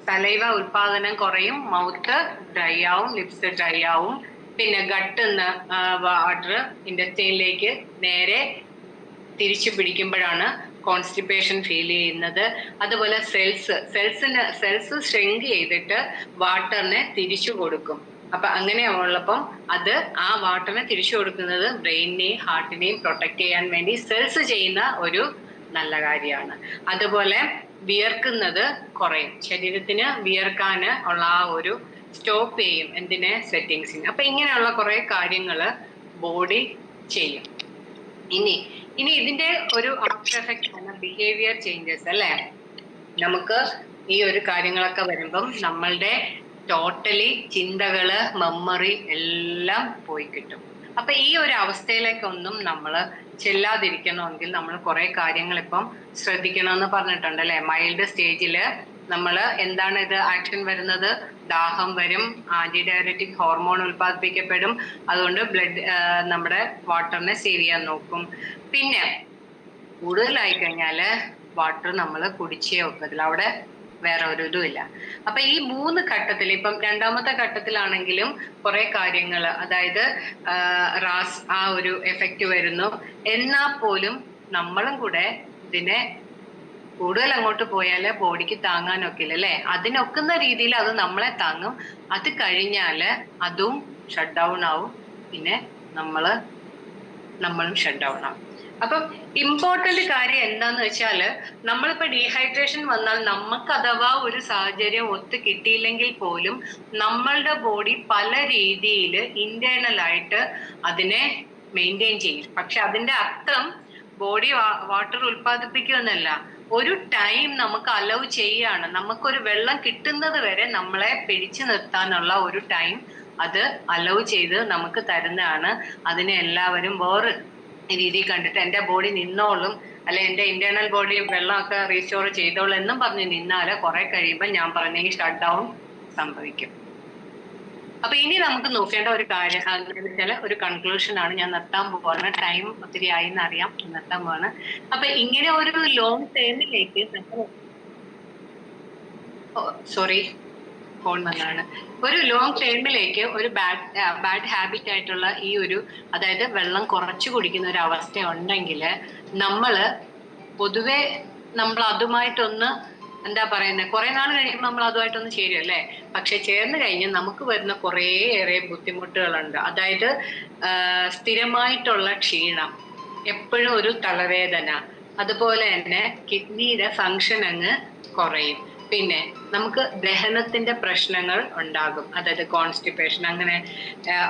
സലൈവ ഉൽപാദനം കുറയും, മൗത്ത് ഡ്രൈ ആവും, ലിപ്സ് ഡ്രൈ ആവും. പിന്നെ ഗട്ടിന്ന് വാട്ടർ ഇൻഡസ്റ്റൈനിലേക്ക് നേരെ തിരിച്ചു പിടിക്കുമ്പോഴാണ് കോൺസ്റ്റിപ്പേഷൻ ഫീൽ ചെയ്യുന്നത്. അതുപോലെ സെൽസ് ഷ്രിങ്ക് ചെയ്തിട്ട് വാട്ടറിനെ തിരിച്ചു കൊടുക്കും. അപ്പൊ അങ്ങനെയുള്ളപ്പം ആ വാട്ടറിനെ തിരിച്ചു കൊടുക്കുന്നത് ബ്രെയിനിനെയും ഹാർട്ടിനെയും പ്രൊട്ടക്ട് ചെയ്യാൻ വേണ്ടി സെൽസ് ചെയ്യുന്ന ഒരു നല്ല കാര്യമാണ്. അതുപോലെ വിയർക്കുന്നത് കുറയും, ശരീരത്തിന് വിയർക്കാൻ ഉള്ള ആ ഒരു സ്റ്റോപ്പ് ചെയ്യും. എന്തിനെ? സെറ്റിങ്സിന്. അപ്പൊ ഇങ്ങനെയുള്ള കുറെ കാര്യങ്ങള് ബോഡി ചെയ്യും. ഇനി ഇതിന്റെ ഒരു ആഫ്റ്റർ എഫക്റ്റ് ആണ് ബിഹേവിയർ ചേഞ്ചസ്, അല്ലെ? നമുക്ക് ഈ ഒരു കാര്യങ്ങളൊക്കെ വരുമ്പം നമ്മളുടെ ടോട്ടലി ചിന്തകള്, മെമ്മറി എല്ലാം പോയി കിട്ടും. അപ്പൊ ഈ ഒരു അവസ്ഥയിലേക്കൊന്നും നമ്മൾ ചെല്ലാതിരിക്കണമെങ്കിൽ നമ്മൾ കുറെ കാര്യങ്ങൾ ഇപ്പം ശ്രദ്ധിക്കണമെന്ന് പറഞ്ഞിട്ടുണ്ട്, അല്ലെ? മൈൽഡ് സ്റ്റേജില് നമ്മൾ എന്താണ് ഇത് ആക്ഷൻ വരുന്നത്? ദാഹം വരും, ആന്റി ഡയററ്റിക് ഹോർമോൺ ഉൽപ്പാദിപ്പിക്കപ്പെടും, അതുകൊണ്ട് നമ്മുടെ വാട്ടറിനെ സേവ് ചെയ്യാൻ നോക്കും. പിന്നെ കൂടുതലായി കഴിഞ്ഞാല് വാട്ടർ നമ്മൾ കുടിച്ചേ ഒക്കത്തില്ല, അവിടെ വേറെ ഒരു ഇതും ഇല്ല. അപ്പൊ ഈ 3 ഘട്ടത്തിൽ, ഇപ്പം 2ാമത്തെ ഘട്ടത്തിലാണെങ്കിലും കുറെ കാര്യങ്ങൾ, അതായത് റാസ് ആ ഒരു എഫക്റ്റ് വരുന്നു. എന്നാൽ പോലും നമ്മളും കൂടെ ഇതിനെ കൂടുതൽ അങ്ങോട്ട് പോയാൽ ബോഡിക്ക് താങ്ങാനൊക്കില്ല, അല്ലെ? അതിനൊക്കുന്ന രീതിയിൽ അത് നമ്മളെ താങ്ങും. അത് കഴിഞ്ഞാല് അതും ഷട്ട് ഡൗൺ ആവും, പിന്നെ നമ്മളും ഷട്ട് ഡൗൺ ആവും. അപ്പം ഇമ്പോർട്ടന്റ് കാര്യം എന്താന്ന് വെച്ചാല് നമ്മളിപ്പോ ഡീഹൈഡ്രേഷൻ വന്നാൽ നമുക്ക് അഥവാ ഒരു സാഹചര്യം ഒത്തു കിട്ടിയില്ലെങ്കിൽ പോലും നമ്മളുടെ ബോഡി പല രീതിയിൽ ഇന്റേണൽ ആയിട്ട് അതിനെ മെയിൻറ്റെയിൻ ചെയ്യും. പക്ഷെ അതിന്റെ അർത്ഥം ബോഡി വാട്ടർ ഉൽപ്പാദിപ്പിക്കുമെന്നല്ല, ഒരു ടൈം നമുക്ക് അലൗ ചെയ്യാണ്. നമുക്കൊരു വെള്ളം കിട്ടുന്നത് വരെ നമ്മളെ പിടിച്ചു നിർത്താനുള്ള ഒരു ടൈം അത് അലൗ ചെയ്ത് നമുക്ക് തരുന്നതാണ്. അതിനെ എല്ലാവരും വേറെ രീതി കണ്ടിട്ട് എന്റെ ബോഡി നിന്നോളും, അല്ലെ എന്റെ ഇന്റേണൽ ബോഡി വെള്ളമൊക്കെ റീസ്റ്റോർ ചെയ്തോളും എന്നും പറഞ്ഞ് നിന്നാല് കുറെ കഴിയുമ്പോൾ ഞാൻ പറഞ്ഞ ഈ ഷട്ട് ഡൗൺ സംഭവിക്കും. അപ്പൊ ഇനി നമുക്ക് നോക്കേണ്ട ഒരു കാര്യം വെച്ചാൽ ഒരു കൺക്ലൂഷൻ ആണ്. ഞാൻ നിർത്താൻ പോവാണ്, ടൈം ഒത്തിരി ആയി എന്നറിയാം, നിർത്താൻ പോവാണ്. അപ്പൊ ഇങ്ങനെ ഒരു ലോങ് ടേമിലേക്ക് സോറി ഫോൺ വന്നതാണ്. ഒരു ലോങ് ടേമിലേക്ക് ഒരു ബാഡ് ഹാബിറ്റ് ആയിട്ടുള്ള ഈ ഒരു, അതായത് വെള്ളം കുറച്ചു കുടിക്കുന്ന ഒരു അവസ്ഥ ഉണ്ടെങ്കിൽ നമ്മള് പൊതുവെ നമ്മൾ അതുമായിട്ടൊന്ന് എന്താ പറയുന്നത്, കുറെ നാൾ കഴിയുമ്പോൾ നമ്മൾ അതുമായിട്ടൊന്ന് ചേരും അല്ലേ. പക്ഷെ ചേർന്ന് കഴിഞ്ഞ് നമുക്ക് വരുന്ന കുറേയേറെ ബുദ്ധിമുട്ടുകളുണ്ട്. അതായത് സ്ഥിരമായിട്ടുള്ള ക്ഷീണം, എപ്പോഴും ഒരു തലവേദന, അതുപോലെ തന്നെ കിഡ്നിയുടെ ഫങ്ഷൻ അങ്ങ് കുറയും. പിന്നെ നമുക്ക് ദഹനത്തിന്റെ പ്രശ്നങ്ങൾ ഉണ്ടാകും, അതായത് കോൺസ്റ്റിപ്പേഷൻ അങ്ങനെ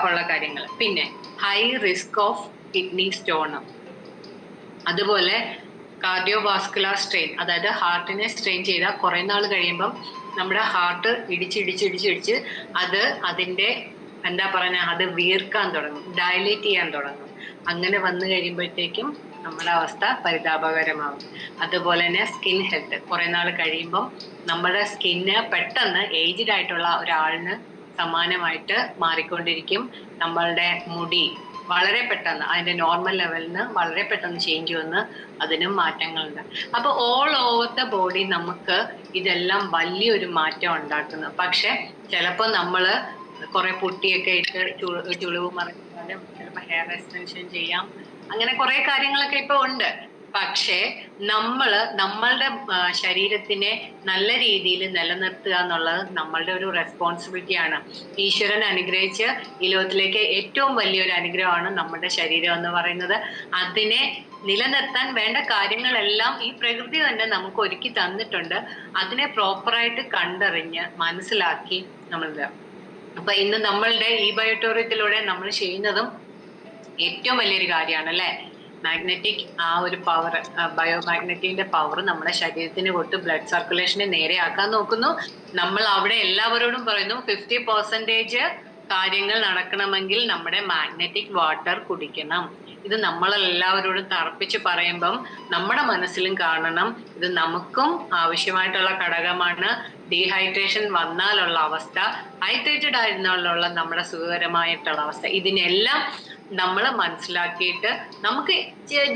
ഉള്ള കാര്യങ്ങൾ. പിന്നെ ഹൈ റിസ്ക് ഓഫ് കിഡ്നി സ്റ്റോണും, അതുപോലെ കാർഡിയോവാസ്കുലർ സ്ട്രെയിൻ, അതായത് ഹാർട്ടിനെ സ്ട്രെയിൻ ചെയ്താൽ കുറെ നാൾ കഴിയുമ്പം നമ്മുടെ ഹാർട്ട് ഇടിച്ച് അത് അതിന്റെ എന്താ പറയുക, അത് വീർക്കാൻ തുടങ്ങും, ഡയലേറ്റ് ചെയ്യാൻ തുടങ്ങും. അങ്ങനെ വന്നു കഴിയുമ്പോഴത്തേക്കും നമ്മുടെ അവസ്ഥ പരിതാപകരമാകും. അതുപോലെ തന്നെ സ്കിൻ ഹെൽത്ത്, കുറെ നാൾ കഴിയുമ്പം നമ്മുടെ സ്കിന്ന് പെട്ടെന്ന് ഏജ്ഡ് ആയിട്ടുള്ള ഒരാളിന് സമാനമായിട്ട് മാറിക്കൊണ്ടിരിക്കും. നമ്മളുടെ മുടി വളരെ പെട്ടെന്ന് അതിന്റെ നോർമൽ ലെവലിൽ നിന്ന് വളരെ പെട്ടെന്ന് ചേഞ്ച് വന്ന് അതിനും മാറ്റങ്ങളുണ്ട്. അപ്പൊ ഓൾ ഓവർ ദ ബോഡി നമുക്ക് ഇതെല്ലാം വലിയൊരു മാറ്റം ഉണ്ടാക്കുന്നു. പക്ഷെ ചിലപ്പോൾ നമ്മള് കുറെ പുട്ടിയൊക്കെ ഇട്ട് ചുളിവ് മറിച്ചാലും ചിലപ്പോൾ ഹെയർ എക്സ്റ്റൻഷൻ ചെയ്യാം, അങ്ങനെ കുറെ കാര്യങ്ങളൊക്കെ ഇപ്പൊ ഉണ്ട്. പക്ഷേ നമ്മളുടെ ശരീരത്തിനെ നല്ല രീതിയിൽ നിലനിർത്തുക എന്നുള്ളത് നമ്മളുടെ ഒരു റെസ്പോൺസിബിലിറ്റിയാണ്. ഈശ്വരൻ അനുഗ്രഹിച്ച് ഈ ലോകത്തിലേക്ക് ഏറ്റവും വലിയൊരു അനുഗ്രഹമാണ് നമ്മുടെ ശരീരം എന്ന് പറയുന്നത്. അതിനെ നിലനിർത്താൻ വേണ്ട കാര്യങ്ങളെല്ലാം ഈ പ്രകൃതി തന്നെ നമുക്ക് ഒരുക്കി തന്നിട്ടുണ്ട്. അതിനെ പ്രോപ്പറായിട്ട് കണ്ടറിഞ്ഞ് മനസ്സിലാക്കി നമ്മളുടെ അപ്പൊ ഇന്ന് നമ്മളുടെ ഈ ബയോട്ടോറിയത്തിലൂടെ നമ്മൾ ചെയ്യുന്നതും ഏറ്റവും വലിയൊരു കാര്യമാണ് അല്ലെ. മാഗ്നറ്റിക് ആ ഒരു പവർ, ബയോമാഗ്നറ്റിന്റെ പവർ നമ്മുടെ ശരീരത്തിന് കൊടുത്ത് ബ്ലഡ് സർക്കുലേഷനെ നേരെയാക്കാൻ നോക്കുന്നു. നമ്മൾ അവിടെ എല്ലാവരോടും പറയുന്നു 50% കാര്യങ്ങൾ നടക്കണമെങ്കിൽ നമ്മുടെ മാഗ്നറ്റിക് വാട്ടർ കുടിക്കണം. ഇത് നമ്മളെല്ലാവരോടും തറപ്പിച്ച് പറയുമ്പം നമ്മുടെ മനസ്സിലും കാണണം ഇത് നമുക്കും ആവശ്യമായിട്ടുള്ള ഘടകമാണ്. ഡീഹൈഡ്രേഷൻ വന്നാലുള്ള അവസ്ഥ, ഹൈഡ്രേറ്റഡ് ആയിരുന്നുള്ള നമ്മുടെ സുഖകരമായിട്ടുള്ള അവസ്ഥ, ഇതിനെല്ലാം നമ്മൾ മനസ്സിലാക്കിയിട്ട് നമുക്ക്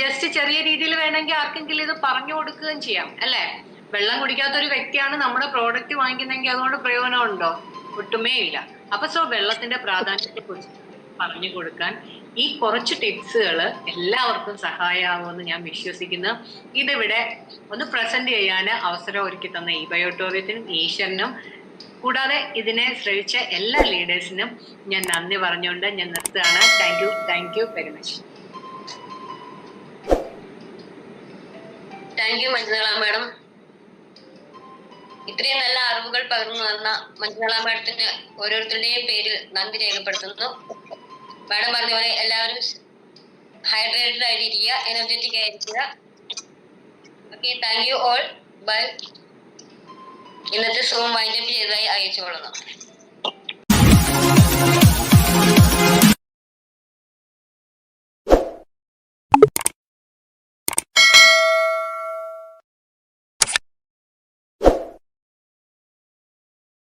ജസ്റ്റ് ചെറിയ രീതിയിൽ വേണമെങ്കിൽ ആർക്കെങ്കിലും ഇത് പറഞ്ഞു കൊടുക്കുകയും ചെയ്യാം അല്ലെ. വെള്ളം കുടിക്കാത്ത ഒരു വ്യക്തിയാണ് നമ്മുടെ പ്രോഡക്റ്റ് വാങ്ങിക്കുന്നെങ്കിൽ അതുകൊണ്ട് പ്രയോജനമുണ്ടോ? ഒട്ടുമേ ഇല്ല. അപ്പൊ വെള്ളത്തിന്റെ പ്രാധാന്യത്തെ കുറിച്ച് പറഞ്ഞു കൊടുക്കാൻ ഈ കുറച്ച് ടിപ്സുകൾ എല്ലാവർക്കും സഹായമാകുമെന്ന് ഞാൻ വിശ്വസിക്കുന്നു. ഇതിവിടെ ഒന്ന് പ്രസന്റ് ചെയ്യാൻ അവസരം ഒരുക്കി തന്ന ഈ ബയോട്ടോറിയത്തിനും ഈശ്വരനും കൂടാതെ ഇതിനെ ശ്രമിച്ച എല്ലാ ലീഡേഴ്സിനും ഞാൻ നന്ദി പറഞ്ഞുകൊണ്ട് ഞാൻ നിർത്തുകയാണ്. Thank you very much. Thank you Manjula madam. ഇത്രയും നല്ല അറിവുകൾ പകർന്നു തന്ന മഞ്ജുള മാഡത്തിന് ഓരോരുത്തരുടെയും പേരിൽ നന്ദി രേഖപ്പെടുത്തുന്നു. മാഡം പറഞ്ഞ പോലെ എല്ലാവരും ഹൈഡ്രേറ്റഡ് ആയിരിക്കുക, എനർജറ്റിക് ആയിരിക്കുക. Okay, thank you all. Bye. ഇന്നത്തെ സൂം വൈൻഡപ്പ് ചെയ്തതായി അറിയിച്ചുകൊള്ളുന്നു.